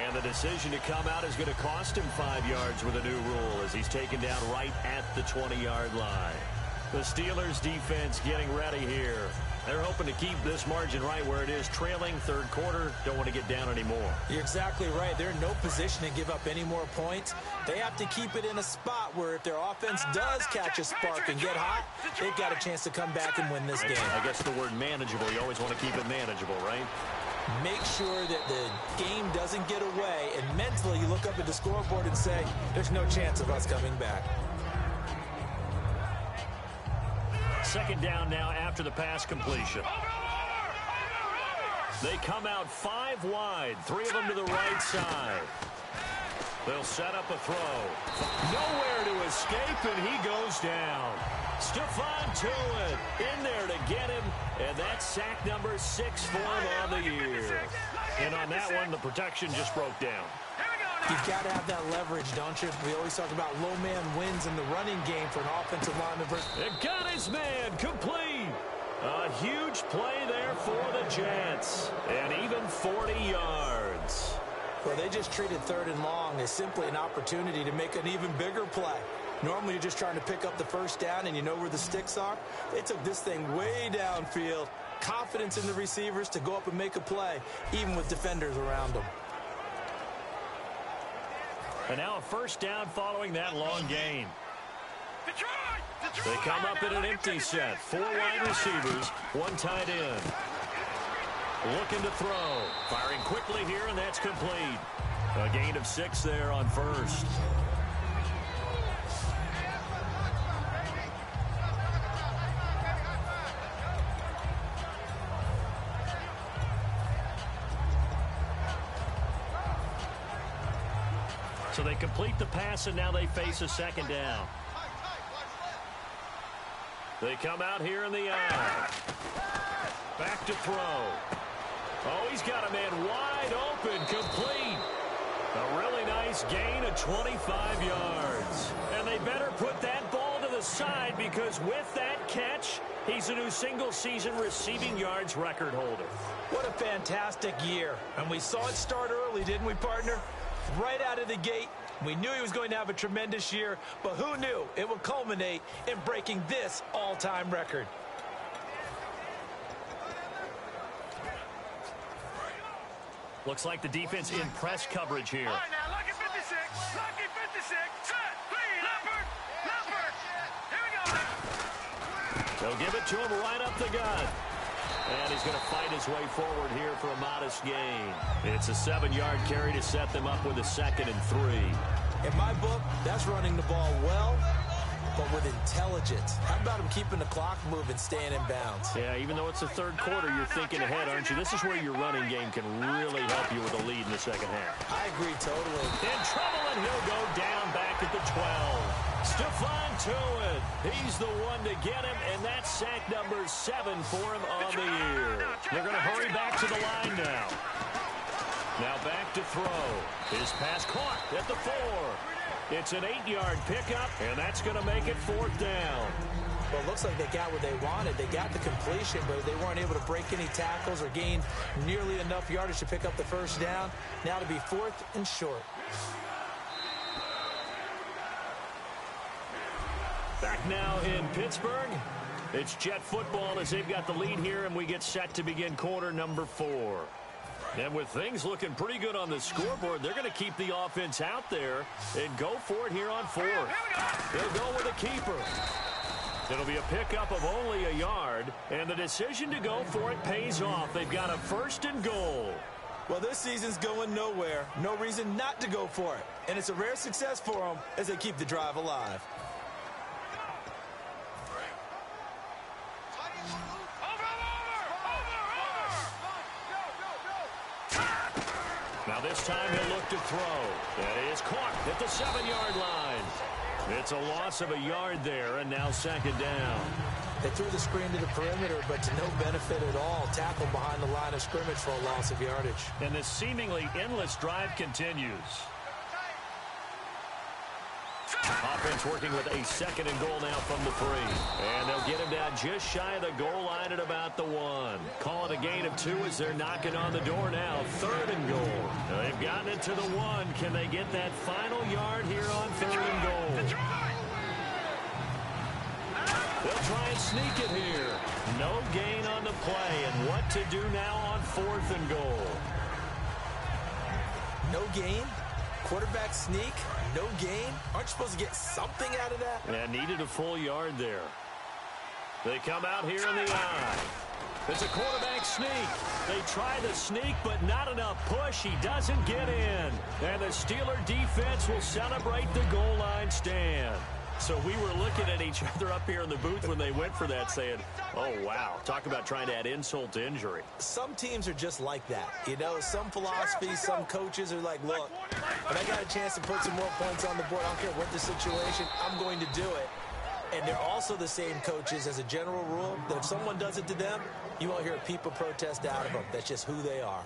And the decision to come out is going to cost him 5 yards with a new rule as he's taken down right at the 20-yard line. The Steelers defense getting ready here. They're hoping to keep this margin right where it is, trailing third quarter. Don't want to get down anymore. You're exactly right. They're in no position to give up any more points. They have to keep it in a spot where if their offense does catch a spark and get hot, they've got a chance to come back and win this game. I guess the word manageable, you always want to keep it manageable, right? Make sure that the game doesn't get away, and mentally you look up at the scoreboard and say, there's no chance of us coming back. Second down now after the pass completion. They come out 5 wide, 3 of them to the right side. They'll set up a throw. Nowhere to escape, and he goes down. Stephon Tuitt in there to get him, and that's sack number 6 for him on the year. And on that one, the protection just broke down. You've got to have that leverage, don't you? We always talk about low man wins in the running game for an offensive lineman. It got his man complete. A huge play there for the Jets. And even 40 yards. Well, they just treated 3rd and long as simply an opportunity to make an even bigger play. Normally, you're just trying to pick up the first down and you know where the sticks are. They took this thing way downfield. Confidence in the receivers to go up and make a play, even with defenders around them. And now a first down following that long gain. They come up in an empty set. 4 wide receivers, 1 tight end. Looking to throw. Firing quickly here, and that's complete. A gain of 6 there on first. So they complete the pass, and now they face a second down. They come out here in the eye. Back to throw. Oh, he's got a man wide open, complete. A really nice gain of 25 yards. And they better put that ball to the side because with that catch, he's a new single-season receiving yards record holder. What a fantastic year. And we saw it start early, didn't we, partner? Right out of the gate, We knew he was going to have a tremendous year, but who knew it would culminate in breaking this all-time record. Looks like the defense in press coverage here. All right, now, lucky 56. Lucky 56. Set. Three. Leopard. Leopard. Here we go. They'll give it to him right up the gut. And he's going to fight his way forward here for a modest gain. It's a 7-yard carry to set them up with a 2nd and 3. In my book, that's running the ball well, but with intelligence. How about him keeping the clock moving, staying in bounds? Yeah, even though it's the 3rd quarter, you're thinking ahead, aren't you? This is where your running game can really help you with a lead in the 2nd half. I agree totally. In trouble, and he'll go down back at the 12. Stephon Tuitt, he's the one to get him, and that's sack number 7 for him on the year. They're going to hurry back to the line now. Now back to throw. His pass caught at the 4. It's an 8-yard pickup, and that's going to make it 4th down. Well, it looks like they got what they wanted. They got the completion, but they weren't able to break any tackles or gain nearly enough yardage to pick up the 1st down. Now to be 4th and short. Back now in Pittsburgh. It's Jet football as they've got the lead here, and we get set to begin quarter number 4. And with things looking pretty good on the scoreboard, they're going to keep the offense out there and go for it here on 4th. They'll go with a keeper. It'll be a pickup of only a yard, and the decision to go for it pays off. They've got a 1st and goal. Well, this season's going nowhere. No reason not to go for it. And it's a rare success for them as they keep the drive alive. Now this time he'll look to throw. That is caught at the 7-yard line. It's a loss of a yard there, and now 2nd down. They threw the screen to the perimeter, but to no benefit at all. Tackled behind the line of scrimmage for a loss of yardage. And this seemingly endless drive continues. Offense working with a 2nd and goal now from the 3. And they'll get him down just shy of the goal line at about the 1. Call it a gain of 2 as they're knocking on the door now. 3rd and goal. They've gotten it to the 1. Can they get that final yard here on 3rd and goal? They'll try and sneak it here. No gain on the play. And what to do now on 4th and goal? No gain? Quarterback sneak? No gain? Aren't you supposed to get something out of that? Yeah, needed a full yard there. They come out here in the eye. It's a quarterback sneak. They try the sneak, but not enough push. He doesn't get in. And the Steeler defense will celebrate the goal line stand. So we were looking at each other up here in the booth when they went for that, saying, oh, wow. Talk about trying to add insult to injury. Some teams are just like that. You know, some philosophies, some coaches are like, look, when I got a chance to put some more points on the board, I don't care what the situation, I'm going to do it. And they're also the same coaches as a general rule that if someone does it to them, you won't hear a peep of protest out of them. That's just who they are.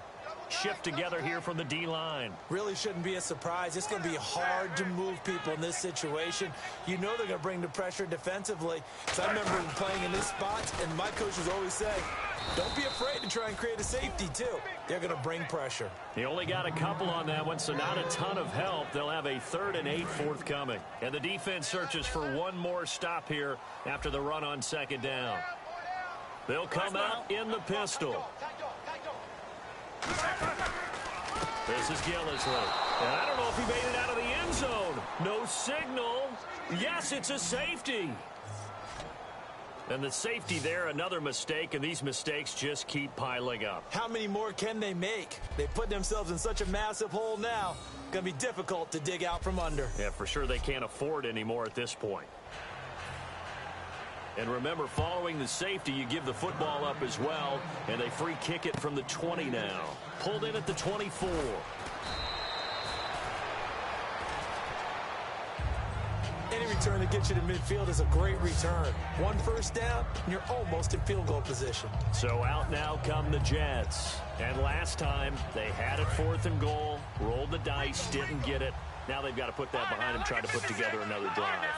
Shift together here from the D-line. Really shouldn't be a surprise. It's going to be hard to move people in this situation. You know they're going to bring the pressure defensively. So I remember playing in this spot, and my coach was always saying, don't be afraid to try and create a safety, too. They're going to bring pressure. He only got a couple on that one, so not a ton of help. They'll have a 3rd and 8 forthcoming. And the defense searches for one more stop here after the run on 2nd down. They'll come out in the pistol. This is Gillisley. And I don't know if he made it out of the end zone. No signal. Yes, it's a safety. And the safety there, another mistake, and these mistakes just keep piling up. How many more can they make? They put themselves in such a massive hole now. Going to be difficult to dig out from under. Yeah, for sure they can't afford anymore at this point. And remember, following the safety, you give the football up as well, and they free kick it from the 20 now. Pulled in at the 24. Any return that gets you to midfield is a great return. 1 first down, and you're almost in field goal position. So out now come the Jets. And last time, they had it 4th and goal, rolled the dice, didn't get it. Now they've got to put that behind them, try to put together another drive.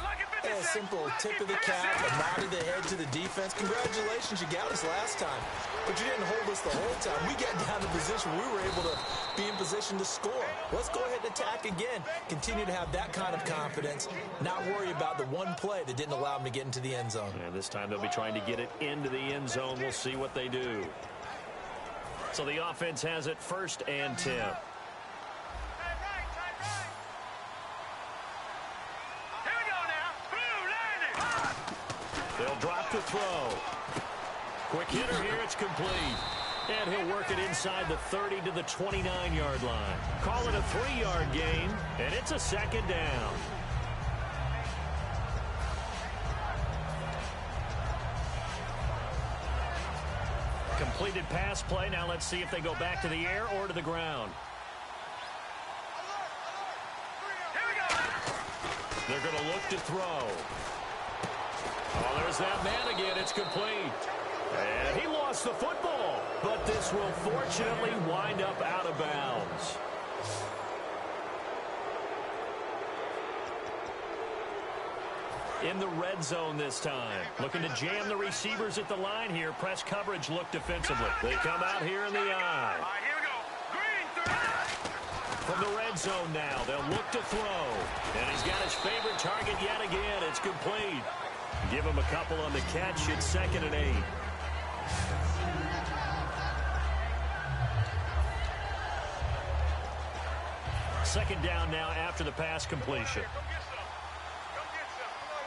A simple tip of the cap, a nod of the head to the defense. Congratulations, you got us last time. But you didn't hold us the whole time. We got down to position. We were able to be in position to score. Let's go ahead and attack again. Continue to have that kind of confidence. Not worry about the one play that didn't allow them to get into the end zone. And this time they'll be trying to get it into the end zone. We'll see what they do. So the offense has it 1st and 10. They'll drop to throw. Quick hitter here, it's complete. And he'll work it inside the 30 to the 29-yard line. Call it a 3-yard gain, and it's a 2nd down. Completed pass play. Now let's see if they go back to the air or to the ground. They're going to look to throw. Oh, there's that man again. It's complete. And he lost the football. But this will fortunately wind up out of bounds. In the red zone this time. Looking to jam the receivers at the line here. Press coverage look defensively. They come out here in the eye. All right, here we go. Green 3. From the red zone now, they'll look to throw. And he's got his favorite target yet again. It's complete. Give him a couple on the catch. It's 2nd and 8. Second down now after the pass completion.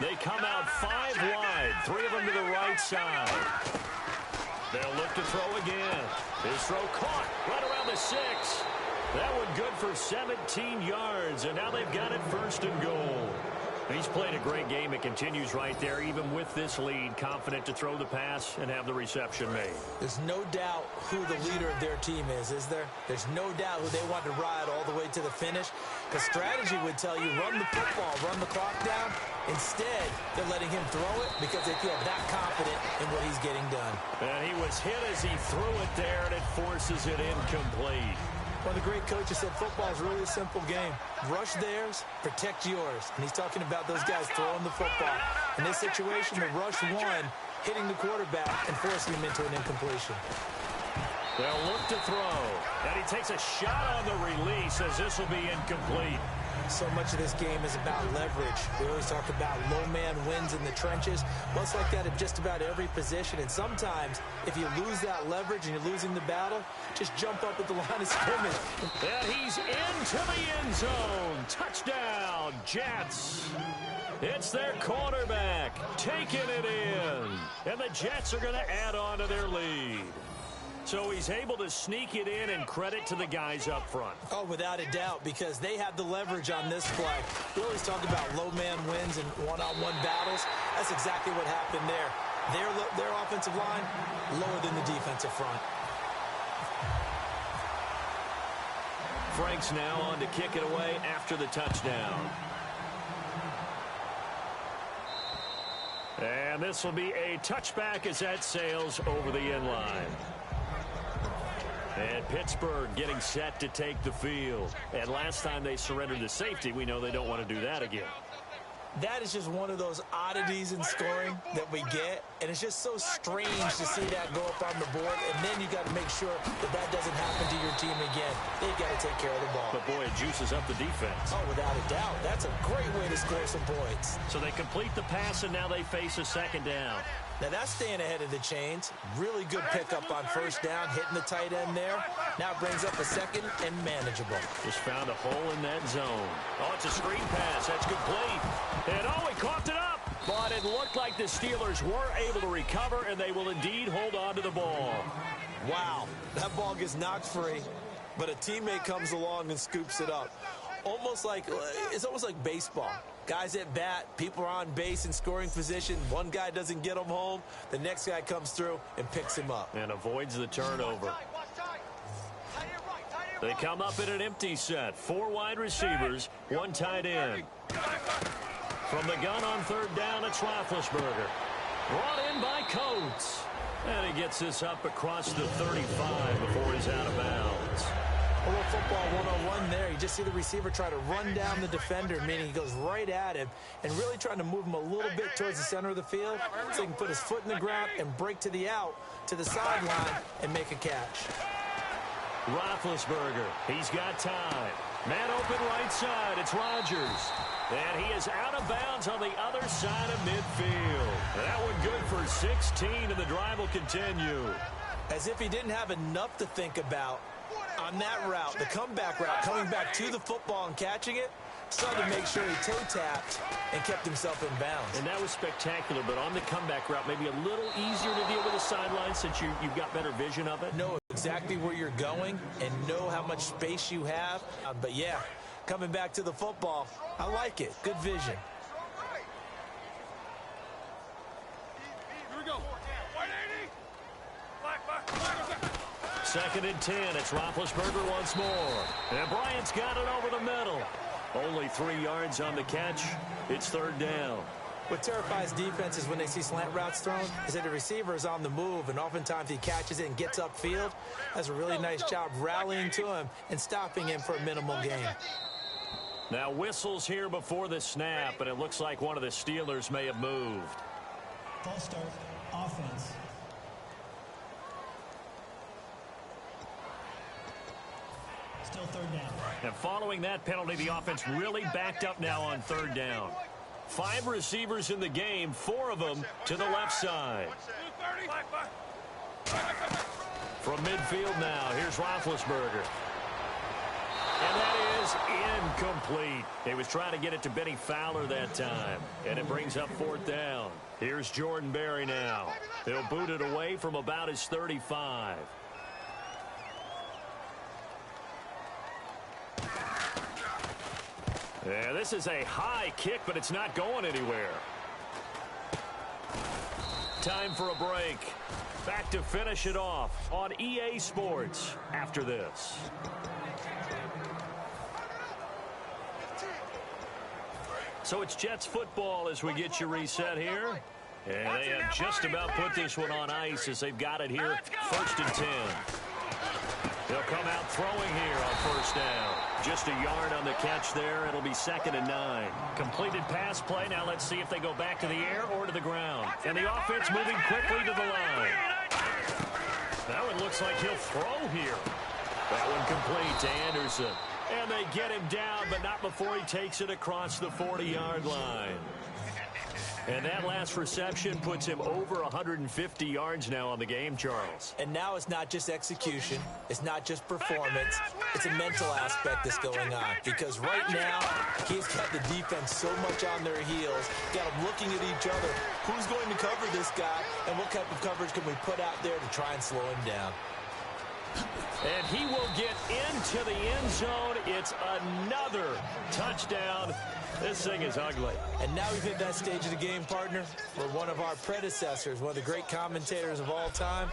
They come out 5 wide, 3 of them to the right side. They'll look to throw again. His throw caught right around the 6. That one good for 17 yards, and now they've got it 1st and goal. He's played a great game. It continues right there, even with this lead, confident to throw the pass and have the reception made. There's no doubt who the leader of their team is there? There's no doubt who they want to ride all the way to the finish. Because strategy would tell you, run the football, run the clock down. Instead, they're letting him throw it because they feel that confident in what he's getting done. And he was hit as he threw it there, and it forces it incomplete. One of the great coaches said football is really a simple game. Rush theirs, protect yours. And he's talking about those guys throwing the football. In this situation, the rush one, hitting the quarterback and forcing him into an incompletion. They'll look to throw. And he takes a shot on the release as this will be incomplete. So much of this game is about leverage. We always talk about low man wins in the trenches. Well, it's like that in just about every position. And sometimes, if you lose that leverage and you're losing the battle, just jump up at the line of scrimmage. And he's into the end zone. Touchdown, Jets. It's their quarterback taking it in. And the Jets are going to add on to their lead. So he's able to sneak it in, and credit to the guys up front. Oh, without a doubt, because they have the leverage on this play. We always talk about low man wins and one-on-one battles. That's exactly what happened there. Their offensive line lower than the defensive front. Frank's now on to kick it away after the touchdown. And this will be a touchback as that sails over the end line. And Pittsburgh getting set to take the field. And last time they surrendered the safety, we know they don't want to do that again. That is just one of those oddities in scoring that we get. And it's just so strange to see that go up on the board. And then you got to make sure that that doesn't happen to your team again. They've got to take care of the ball. But, boy, it juices up the defense. Oh, without a doubt. That's a great way to score some points. So they complete the pass, and now they face a 2nd down. Now, that's staying ahead of the chains. Really good pickup on 1st down, hitting the tight end there. Now brings up a 2nd and manageable. Just found a hole in that zone. Oh, it's a screen pass. That's complete. And, oh, he coughed it up. But it looked like the Steelers were able to recover, and they will indeed hold on to the ball. Wow, that ball gets knocked free, but a teammate comes along and scoops it up. It's almost like baseball. Guys at bat, people are on base in scoring position. One guy doesn't get him home. The next guy comes through and picks him up. And avoids the turnover. They come up in an empty set. 4 wide receivers, 1 tight end. From the gun on 3rd down, it's Roethlisberger. Brought in by Coates. And he gets this up across the 35 before he's out of bounds. Well, football 1-on-1 there. You just see the receiver try to run down the defender, meaning he goes right at him and really trying to move him a little bit towards the center of the field so he can put his foot in the ground and break to the out, to the sideline, and make a catch. Roethlisberger, he's got time. Man open right side, it's Rodgers. And he is out of bounds on the other side of midfield. That one good for 16, and the drive will continue. As if he didn't have enough to think about on that route, the comeback route, coming back to the football and catching it, started to make sure he toe-tapped and kept himself in bounds. And that was spectacular, but on the comeback route, maybe a little easier to deal with the sideline since you've got better vision of it. Know exactly where you're going and know how much space you have. But, yeah, coming back to the football, I like it. Good vision. Here we go. 180. Second and 10. It's Roethlisberger once more. And Bryant's got it over the middle. Only 3 yards on the catch. It's third down. What terrifies defenses when they see slant routes thrown is that the receiver is on the move, and oftentimes he catches it and gets upfield. Does a really nice job rallying to him and stopping him for a minimal gain. Now whistles here before the snap, and it looks like one of the Steelers may have moved. False start, offense. Still third down. And following that penalty, the offense really backed up now on third down. 5 receivers in the game, 4 of them to the left side. From midfield now, here's Roethlisberger. And that is incomplete. He was trying to get it to Benny Fowler that time. And it brings up fourth down. Here's Jordan Berry now. He'll boot it away from about his 35. Yeah, this is a high kick, but it's not going anywhere. Time for a break. Back to finish it off on EA Sports after this. So it's Jets football as we get you reset here. And they have just about put this one on ice as they've got it here. First and 10. They'll come out throwing here on first down. Just a yard on the catch there. It'll be second and 9. Completed pass play. Now let's see if they go back to the air or to the ground. And the offense moving quickly to the line. That one looks like he'll throw here. That one complete to Anderson. And they get him down, but not before he takes it across the 40-yard line. And that last reception puts him over 150 yards now on the game, Charles. And now it's not just execution. It's not just performance. It's a mental aspect that's going on. Because right now, he's got the defense so much on their heels. Got them looking at each other. Who's going to cover this guy? And what type of coverage can we put out there to try and slow him down? And he will get into the end zone. It's another touchdown. This thing is ugly. And now we've hit that stage of the game, partner, where one of our predecessors, one of the great commentators of all time,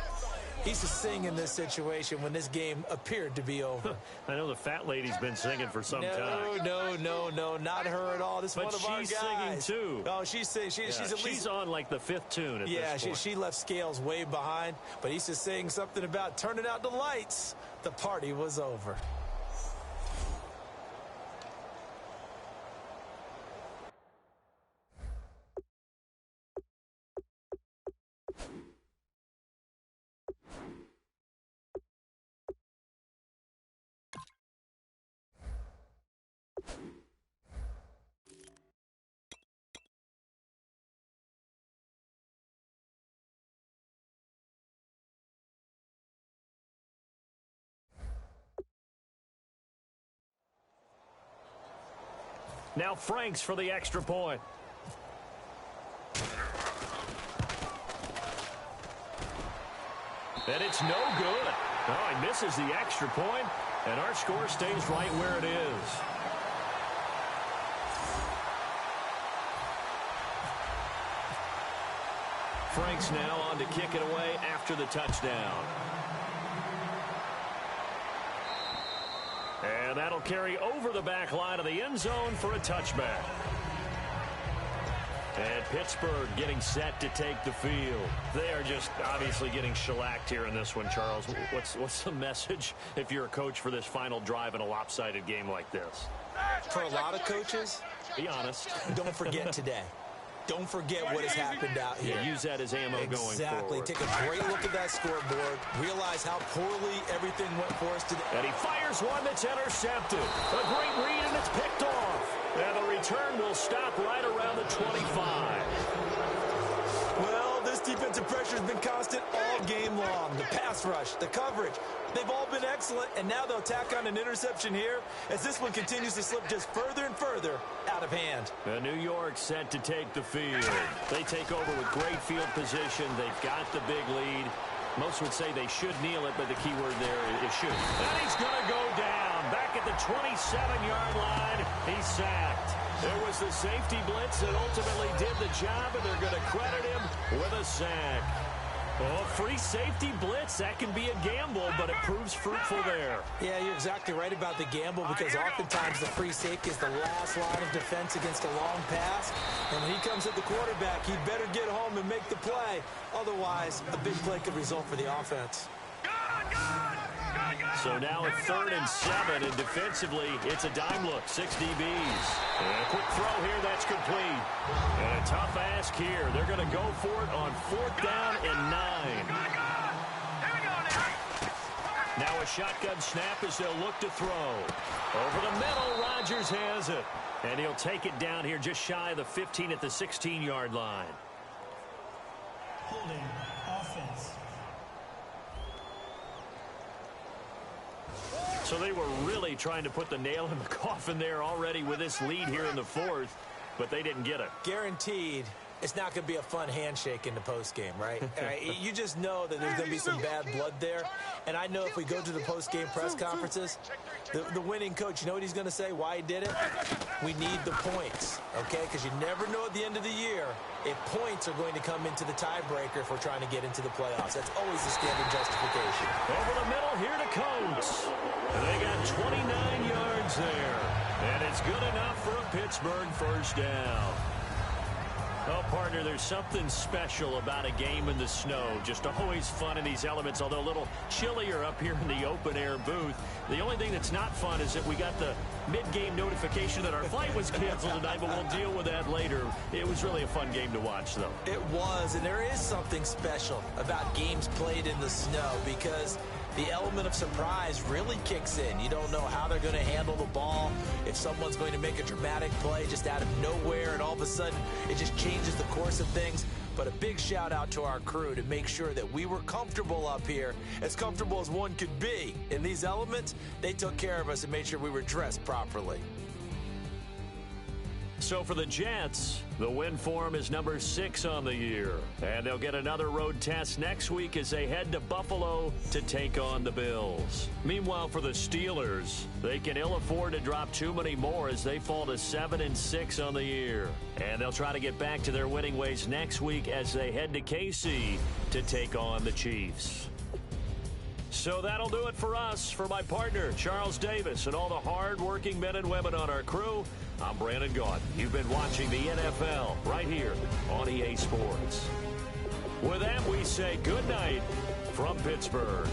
he used to sing in this situation when this game appeared to be over. I know the fat lady's been singing for some time. No, not her at all. This is one of our guys. But she's singing, too. Oh, she's singing. She's on, like, the 5th tune at this point. She left Scales way behind, but he used to sing something about turning out the lights. The party was over. Now Franks for the extra point. And it's no good. Oh, he misses the extra point, and our score stays right where it is. Franks now on to kick it away after the touchdown. And that'll carry over the back line of the end zone for a touchback. And Pittsburgh getting set to take the field. They are just obviously getting shellacked here in this one, Charles. What's the message if you're a coach for this final drive in a lopsided game like this? For a lot of coaches, be honest. Don't forget today. Don't forget what has happened out here. Yeah, use that as ammo going forward. Exactly. Take a great look at that scoreboard. Realize how poorly everything went for us today. And he fires one that's intercepted. A great read, and it's picked off. And the return will stop right around the 25. Well, this defensive pressure has been constant all game long. The pass rush, the coverage, they've all been excellent, and now they'll tack on an interception here as this one continues to slip just further and further out of hand. And New York set to take the field. They take over with great field position. They've got the big lead. Most would say they should kneel it, but the key word there is should. And he's going to go down. Back at the 27-yard line, he's sacked. There was the safety blitz that ultimately did the job, and they're going to credit him with a sack. Oh, free safety blitz, that can be a gamble, but it proves fruitful there. Yeah, you're exactly right about the gamble because oftentimes the free safety is the last line of defense against a long pass. And when he comes at the quarterback, he better get home and make the play. Otherwise, a big play could result for the offense. So now it's 3rd and 7, and defensively, it's a dime look, 6 DBs. And a quick throw here, that's complete. And a tough ask here. They're going to go for it on 4th down and 9. Now a shotgun snap as they'll look to throw. Over the middle, Rodgers has it. And he'll take it down here just shy of the 15 at the 16-yard line. Holding offense. So they were really trying to put the nail in the coffin there already with this lead here in the 4th, but they didn't get it. Guaranteed it's not going to be a fun handshake in the postgame, right? You just know that there's going to be some bad blood there. And I know if we go to the postgame press conferences, the winning coach, you know what he's going to say, why he did it? We need the points, okay? Because you never know at the end of the year if points are going to come into the tiebreaker if we're trying to get into the playoffs. That's always the standard justification. Over the middle here to Coates. They got 29 yards there. And it's good enough for a Pittsburgh first down. Well, partner, there's something special about a game in the snow. Just always fun in these elements, although a little chillier up here in the open-air booth. The only thing that's not fun is that we got the mid-game notification that our flight was canceled tonight, but we'll deal with that later. It was really a fun game to watch, though. It was, and there is something special about games played in the snow because the element of surprise really kicks in. You don't know how they're going to handle the ball, if someone's going to make a dramatic play just out of nowhere, and all of a sudden it just changes the course of things. But a big shout out to our crew to make sure that we were comfortable up here, as comfortable as one could be. In these elements, they took care of us and made sure we were dressed properly. So for the Jets, the win form is number 6 on the year. And they'll get another road test next week as they head to Buffalo to take on the Bills. Meanwhile, for the Steelers, they can ill afford to drop too many more as they fall to 7-6 on the year. And they'll try to get back to their winning ways next week as they head to KC to take on the Chiefs. So that'll do it for us. For my partner, Charles Davis, and all the hard-working men and women on our crew, I'm Brandon Gaudin. You've been watching the NFL right here on EA Sports. With that, we say good night from Pittsburgh.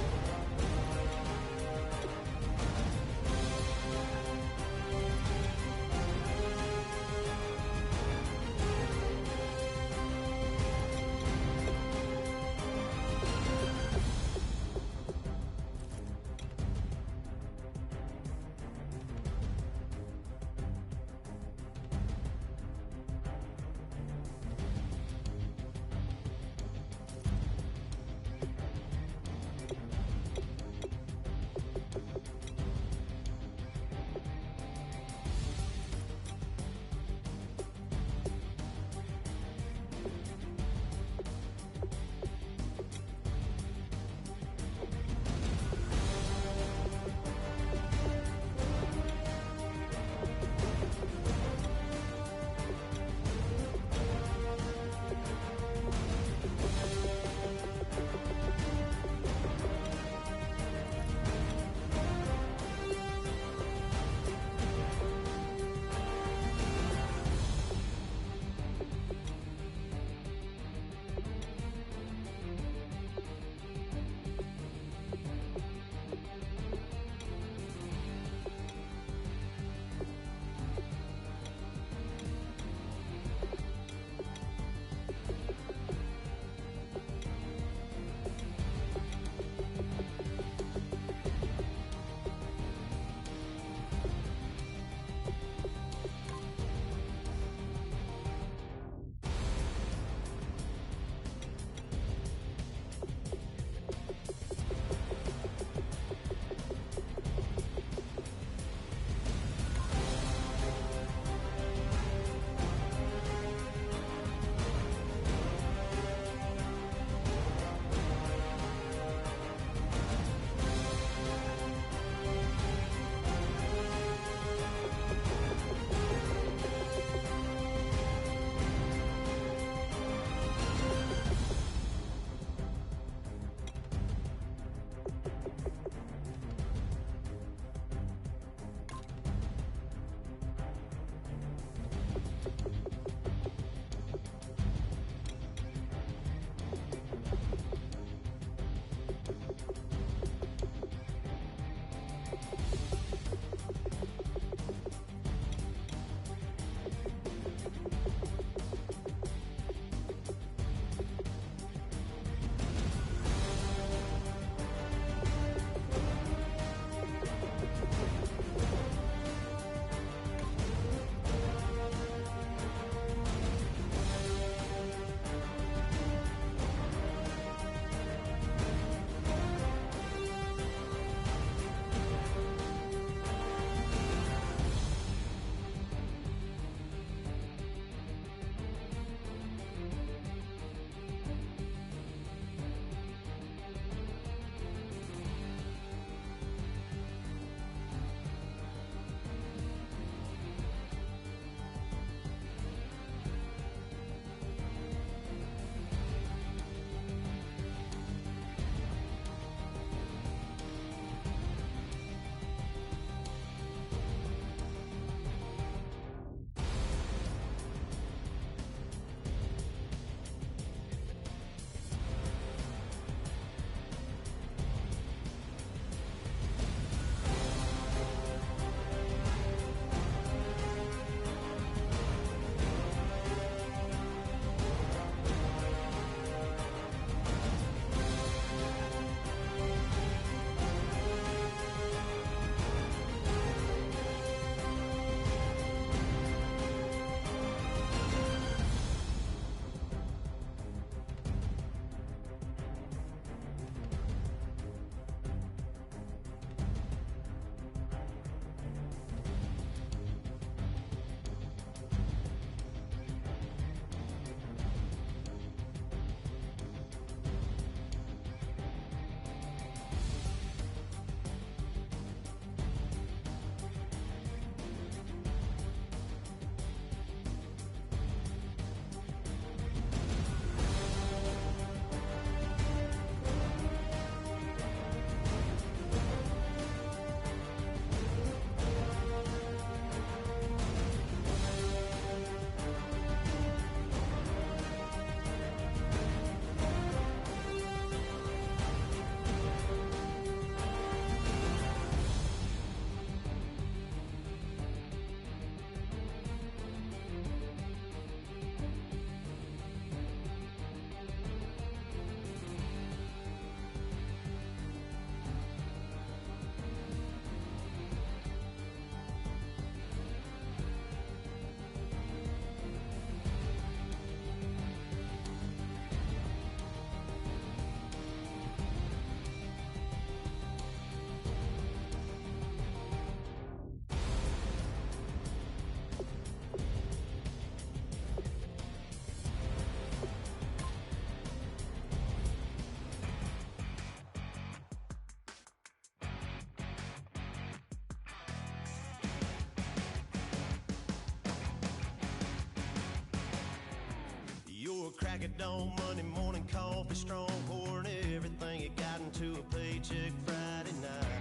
of dawn, Monday morning coffee, strong, pouring everything you got into a paycheck Friday night.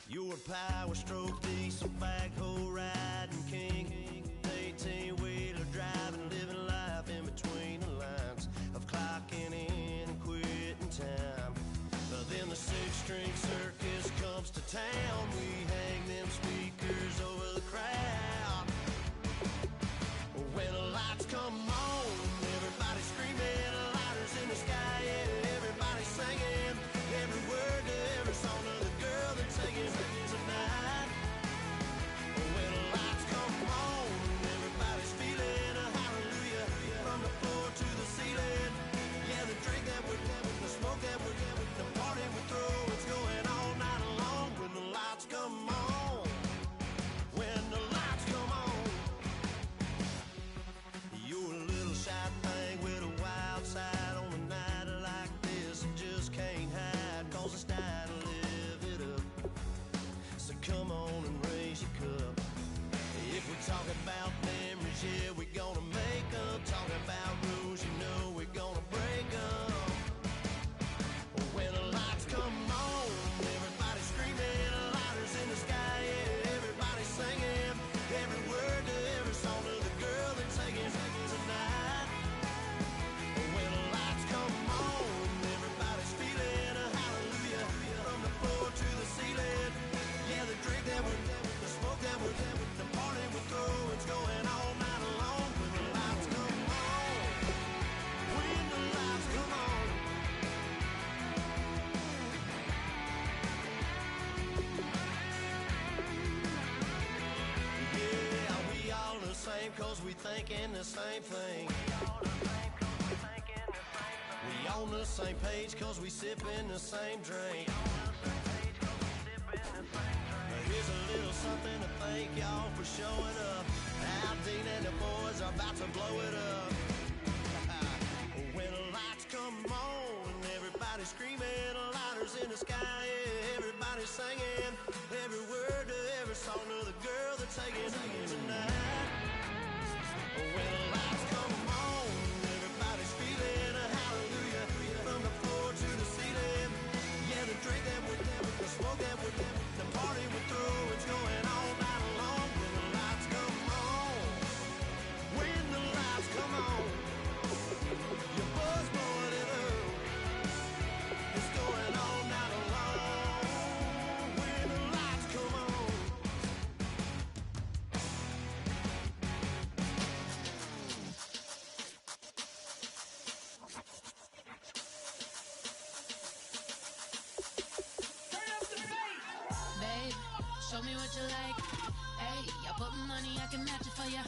You're a power stroke, diesel backhoe riding king, 18-wheeler driving, living life in between the lines of clocking in and quitting time. But then the six-string circus comes to town. We hang them speakers over the crowd. When the lights come on, everybody screaming, lighters in the sky, yeah, everybody singing every word to every song of the girl they're taking tonight. When the lights come on, everybody's feeling a hallelujah from the floor to the ceiling. Yeah, the drink that we're having, the smoke that we're having, the party we throw, it's going all night long. When the lights come on, when the lights come on. You're a little shy thing with a wild side on a night like this. You just can't hide, cause it's time to live it up. So come on and raise your cup. If we talk about memories, yeah, we're gonna make them. Talking about rules, you know we're gonna break them. When the lights come on, everybody screaming, lighters in the sky, yeah, everybody singing every word to every song of the girl they're taking tonight. When the lights come on, everybody's feeling a hallelujah from the floor to the ceiling. Yeah, the drink that we're having, the smoke that we're having, the party we throw, it's going all night long. When the lights come on, when the lights come on. Yeah, we all the same cause we thinking the same thing. We on the same page cause we sipping the same drink. Here's a little something to thank y'all for showing up. Al Dean and the boys are about to blow it up. When the lights come on and everybody's screaming, lighters in the sky, yeah, everybody's singing every word to every song of the girl they're taking tonight. When the lights come on, everybody's feeling a hallelujah from the floor to the ceiling. Yeah, the drink that we're having, the smoke that we're having, the party we throw, it's going all night long. When the lights come on, when the lights come on, your buzz more than earth, it's going all night long. When the lights come on. Babe, show me what you like. Hey, I put money, I can match it for ya.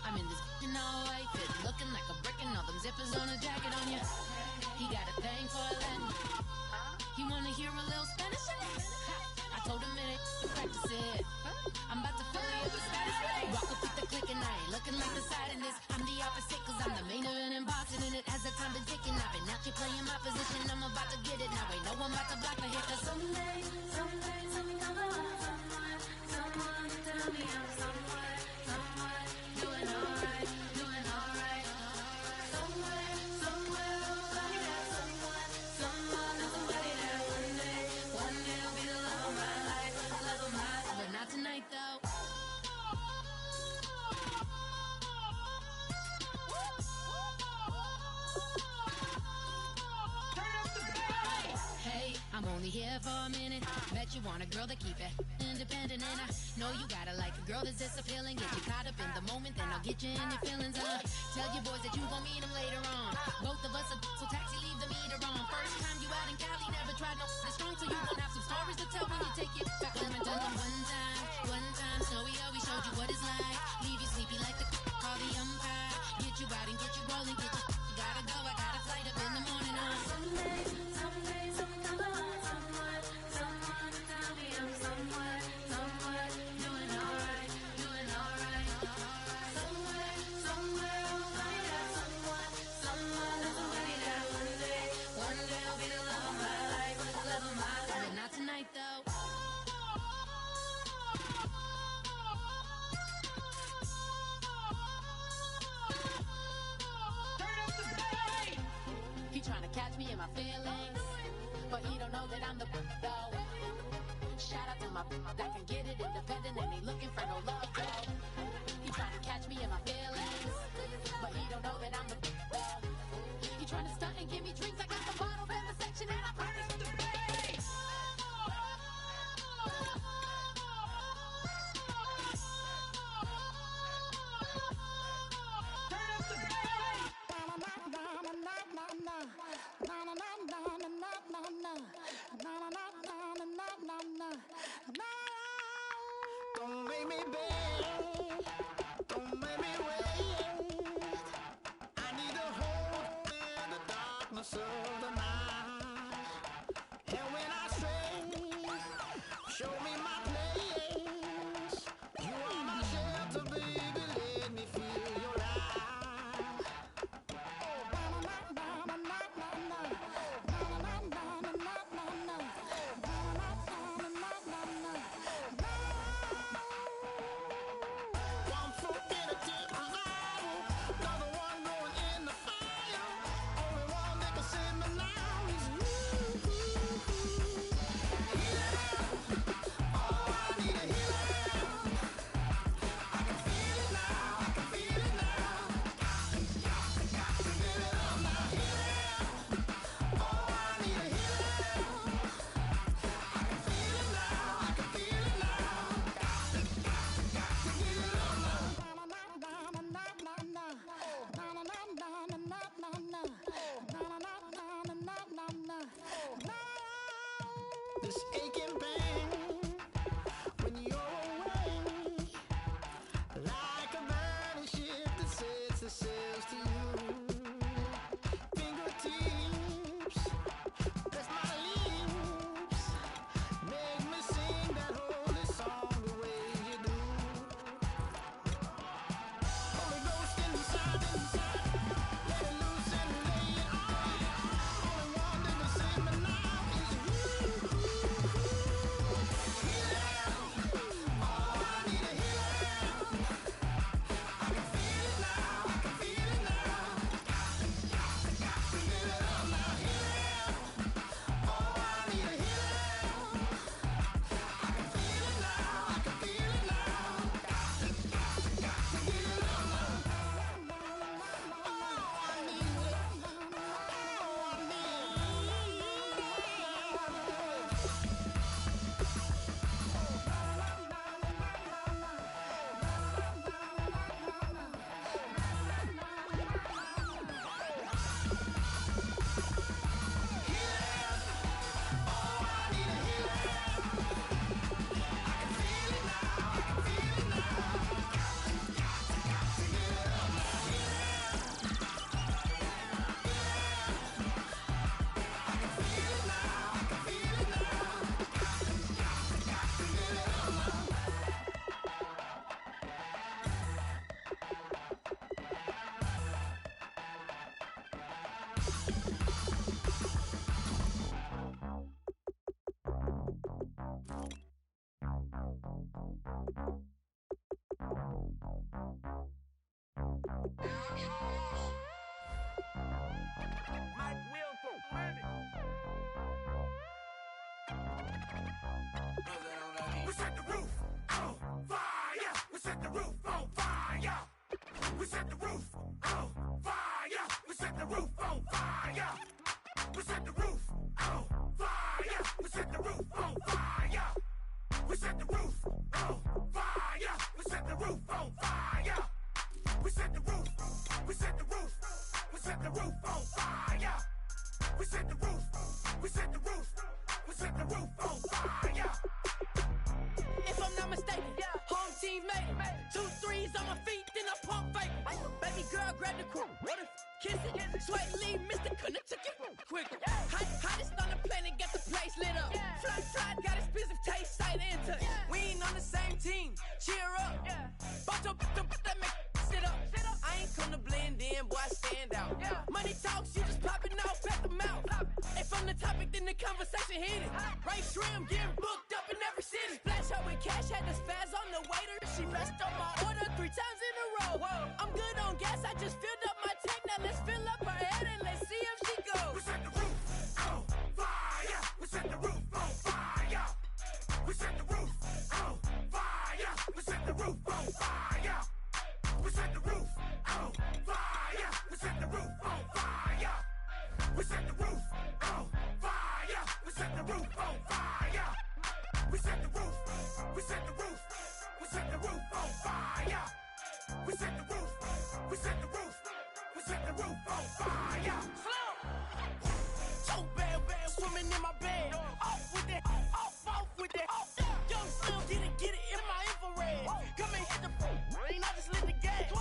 I'm in this in all white fit, looking like a brick and all them zippers on a jacket on ya. He got a thing for a Latin. He wanna hear a little Spanish in it. I told him it ain't to practice it. I'm about to fill you with the status. Walk up with the click and I ain't looking like the side in this. I'm the opposite cause I'm the main event and boxing in it. As the time been ticking, I've been out here playing my position. I'm about to get it now. Ain't no one about to block my hit. Cause someday, something come along. Someone tell me I'm someone doing alright, doing alright. Somewhere, somebody that someone, and somebody that one day will be the love of my life, but not tonight though. Hey, I'm only here for a minute. Bet you want a girl to keep it independent, and I know you gotta like a girl that's disappealing. Get you caught up in the moment, then I'll get you in your feelings. Tell your boys that you gon' meet them later on. Both of us are so taxi, leave the meter on. First time you out in Cali, never tried no strong, so you gon' have some stories to tell when you take it back home and tell them one time, Snowy always showed you what it's like. Leave you sleepy like the call the umpire. Get you out and get you rolling, get you gotta go. I got a flight up in the morning on someday, something come along. Someone tell me I'm someone doing alright, doing alright. Somewhere, I'll find out someone, and somebody that one day will be the love of my life, but not tonight though. that can get it independent and ain't looking for no love, girl. He trying to catch me in my feelings, but he don't know that I'm the well. He trying to stunt and give me drinks. I got the bottles in the section and I promise to pay. Don't make me beg, don't make me wait. I need a hold in the darkness of the night. And when I stray, show me my place. You are my shelter, baby, let me feel your light. One foot in a deep revival, another one going in the fire. Only one that can save me now is you. Healing, oh, I need a healing. I can feel it now, I can feel it now. Got to give it up now. Healing, oh, I need a healing. I can feel it now, I can feel it now. Got to give it up now. This aching pain when you're away, like a burning ship that sets the sails to you. Fingertips, press my lips, make me sing that holy song the way you do. Holy Ghost inside, let it loose and lay it on. Only one that can save me now is you. Healing, oh, I need a healing. I can feel it now, I can feel it now. Got to give it up now. Healing, oh, I need a healing. I can feel it now, I can feel it now. Got to give it up now. Oh, I need it. Oh, I need We set the roof on fire. We set the roof on fire. We set the roof on fire. We set the roof on fire. We set the roof on fire. We set the roof on fire. We set the roof on fire. We set the roof on fire. We set the roof. We set the roof. We set the roof on fire. We set the roof. We set the roof. We set the roof on fire. If I'm not mistaken, home team made it. 2 threes on my feet, then I pump fake. Baby girl, grab the quick. What if kiss it? Sweat leave, Mr. Couldn't took it quicker. Hottest on the planet, got the place lit up. Fly, got expensive taste, sight into. We ain't on the same team. Cheer up. Both up, that make sit up. I ain't come to blend in, boy, I stand out. Money talks, you just popping off at the mouth. If I'm the topic, then the conversation hit it. Right shrimp, getting booked up in every city. Splash out with cash, had to spaz on the waiter. She messed up my order 3 times in a row. I'm good on gas, I just filled up my tank. Now let's fill up her head and let's see if she goes. We set the roof on fire. We set the roof on fire. We set the roof the roof on fire. Slim. So bad, swimming in my bed. Off with that, off with that. Young Slim, get it in my infrared. Come and hit the rain, I just lit the gas.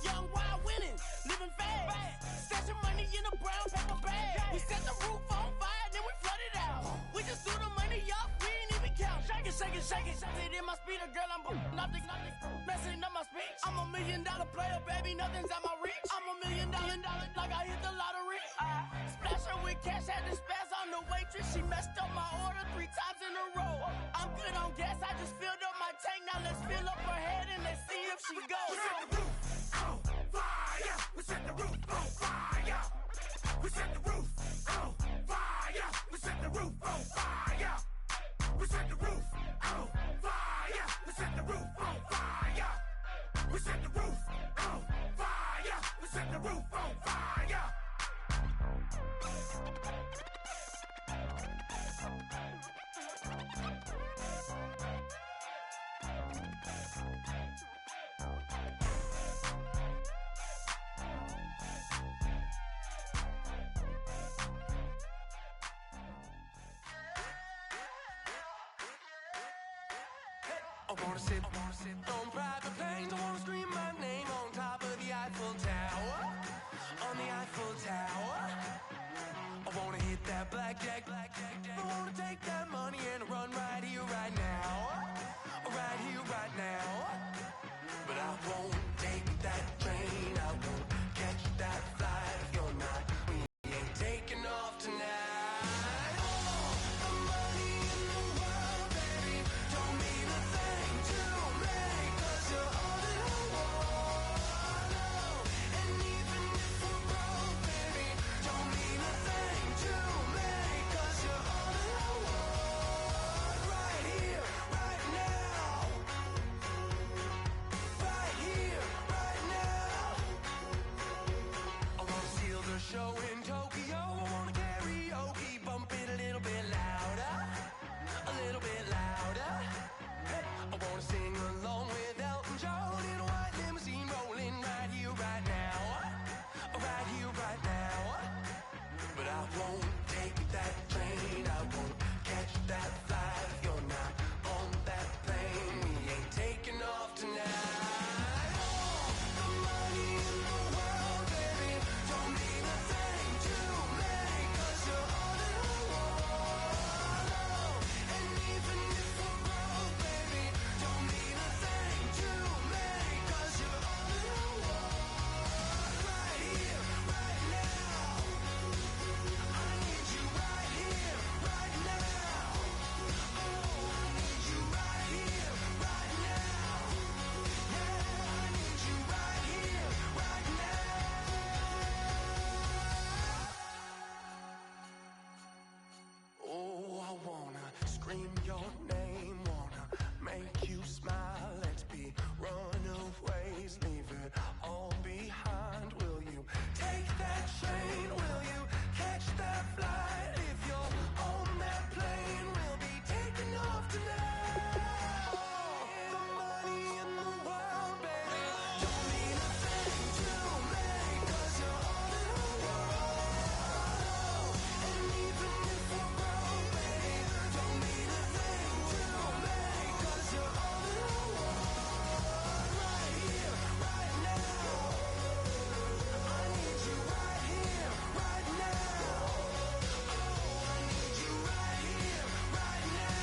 Young wild winning, living fast. Stashing money in a brown paper bag. We set the roof on fire, then we flood it out. We just threw the money up, we ain't even count. Shake it, shake it, shake it. Shake it in my speeder, girl, I'm nothing, messing up my speech. I'm $1 million player, baby, nothing's at my reach. I'm $1 million, like I hit the lottery. Splash her with cash, had to spaz on the waitress. She messed up my order 3 times in a row. I'm good on gas, I just filled up my tank. Now let's fill up her head and let's see if she goes. We set the roof on fire. We set the roof on fire. We set the roof on fire. We set the roof on fire. We set the roof on fire. We set the roof on fire. We set the roof on fire. We set the roof on fire. I wanna sit on private planes. I wanna scream my name on top of the Eiffel Tower. On the Eiffel Tower. I wanna hit that blackjack. I wanna take that money and run right here, right now. Right here, right now. But I won't take that train. I won't catch that flight if you're not. We ain't taking off tonight. Show in Tokyo, I wanna karaoke, bump it a little bit louder, a little bit louder. Hey, I wanna sing along with Elton John in a white limousine rolling right here, right now, right here, right now. But I won't take that train, I won't catch that flight if you're not on that plane. We ain't taking off tonight. Your name, wanna make you smile. Let's be runaways, leave it all behind. Will you take that train? Will you catch that flight? If you're on that plane, we'll be taking off tonight. The money in the world, baby, don't mean a thing to me, 'cause you're all in the world. And even if we're broke, baby, don't mean a thing to me, 'cause you're all in the world. Right here, right now. I need you right here, right now. Oh, I need you right here, right now.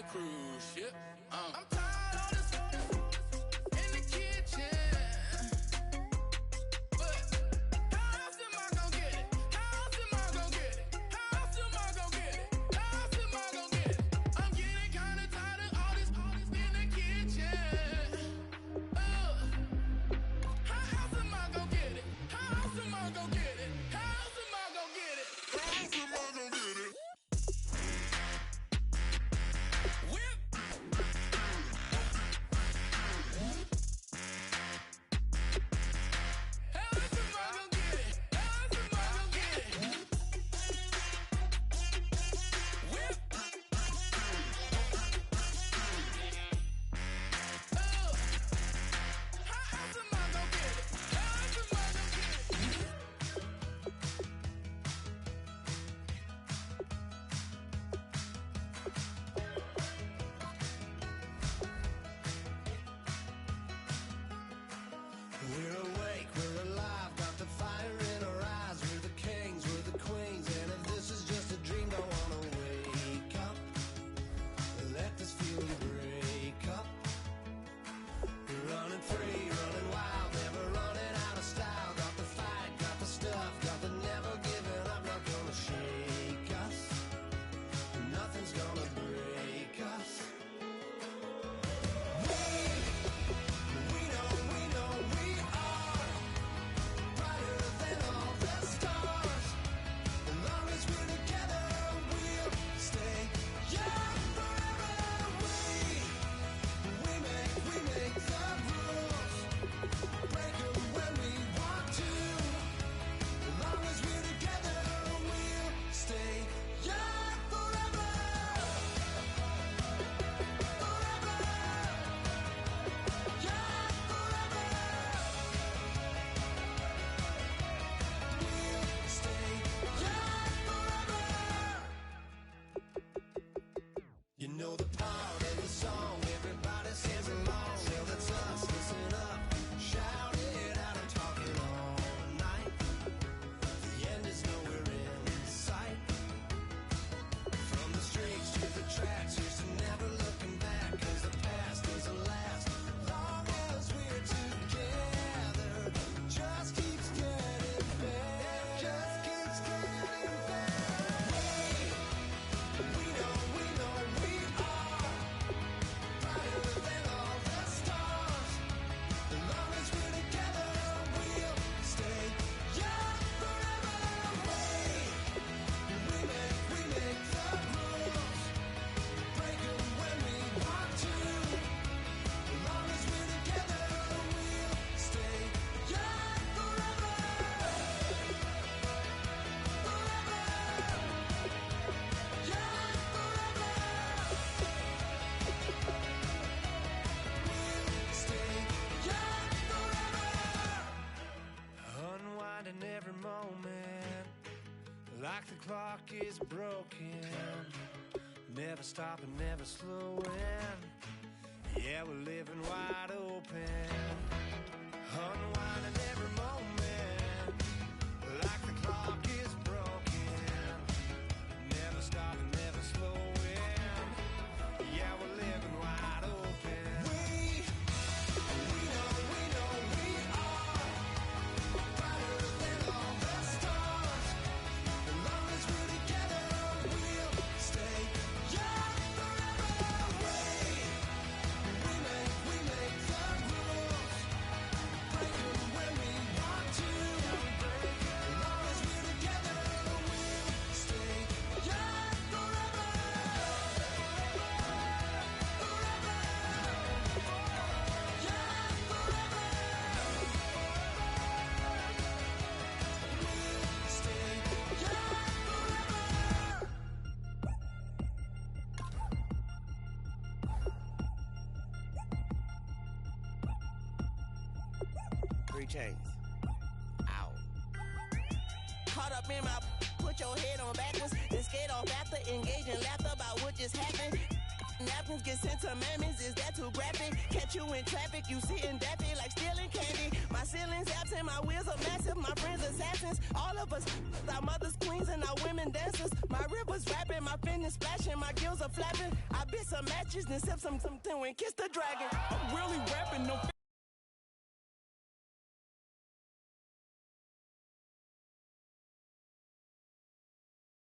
cruise ship. I'm tired of this in the kitchen. But how else am I gonna get it? How else am I gonna get it? How else am I gonna get it? How else am I gonna get it? I'm getting kinda tired of all this in the kitchen. How else am I gonna get it? How else am I gonna get it? How else am I gonna get it? How else am I gonna get it? Whip. How else am I gonna get it? How else am I gonna get it? Whip. How else am I gonna get it? How else am I gonna get it? We're awake, we're alive, got the fire in our eyes. We're the kings, we're the queens, and if this is just a dream, don't wanna wake up. Let this feeling break up. We're running free, running wild, never running out of style. Got the fight, got the stuff, got the never giving up. Not gonna shake us, nothing's gonna break us. We know we are brighter than all the stars. As long as we're together, we'll stay young forever. We make the rules, break 'em when we want to. As long as we're together, we'll stay young forever. Forever. Young forever. We'll stay young forever. You know the part of the song, everybody sings along. Well, that's us, listen up, shout it out, I'm talking all night. The end is nowhere in sight. From the streets to the tracks, here's to never looking back, 'cause the past doesn't last. Long as we're together, just keeps getting better. Just keeps getting better. We know we are brighter than all the stars. As long as we're together, we'll stay young forever. We make the rules, break 'em when we want to. As long as we're together, we'll stay young forever. Forever. Young forever. We'll stay young forever. Unwinding every moment, like the clock is broken. Never stopping, never slowing. Yeah, we're living wide open. Unwinding every moment, like the clock is broken. Never stopping, never slowing. Yeah, we're living wide open. We know we are brighter than all the stars. As long as we're together, we'll stay young forever. We make the rules, break 'em when we want to. As long as we're together, we'll stay young forever. Forever. Young forever. We'll stay young forever. 3 chains. Ow. Caught up in my, put your head on backwards, then skate off after, engage in laughter about what just happened. Napkins get sent to mammies, is that too graphic? Catch you in traffic, you sitting daffy like stealing candy. My ceiling's absent. My wheels are massive, my friends assassins. All of us, our mothers queens and our women dancers. My rivers rapping, my finish splashing, my gills are flapping. I bit some matches, then sip some then kiss the dragon. I'm really rapping, no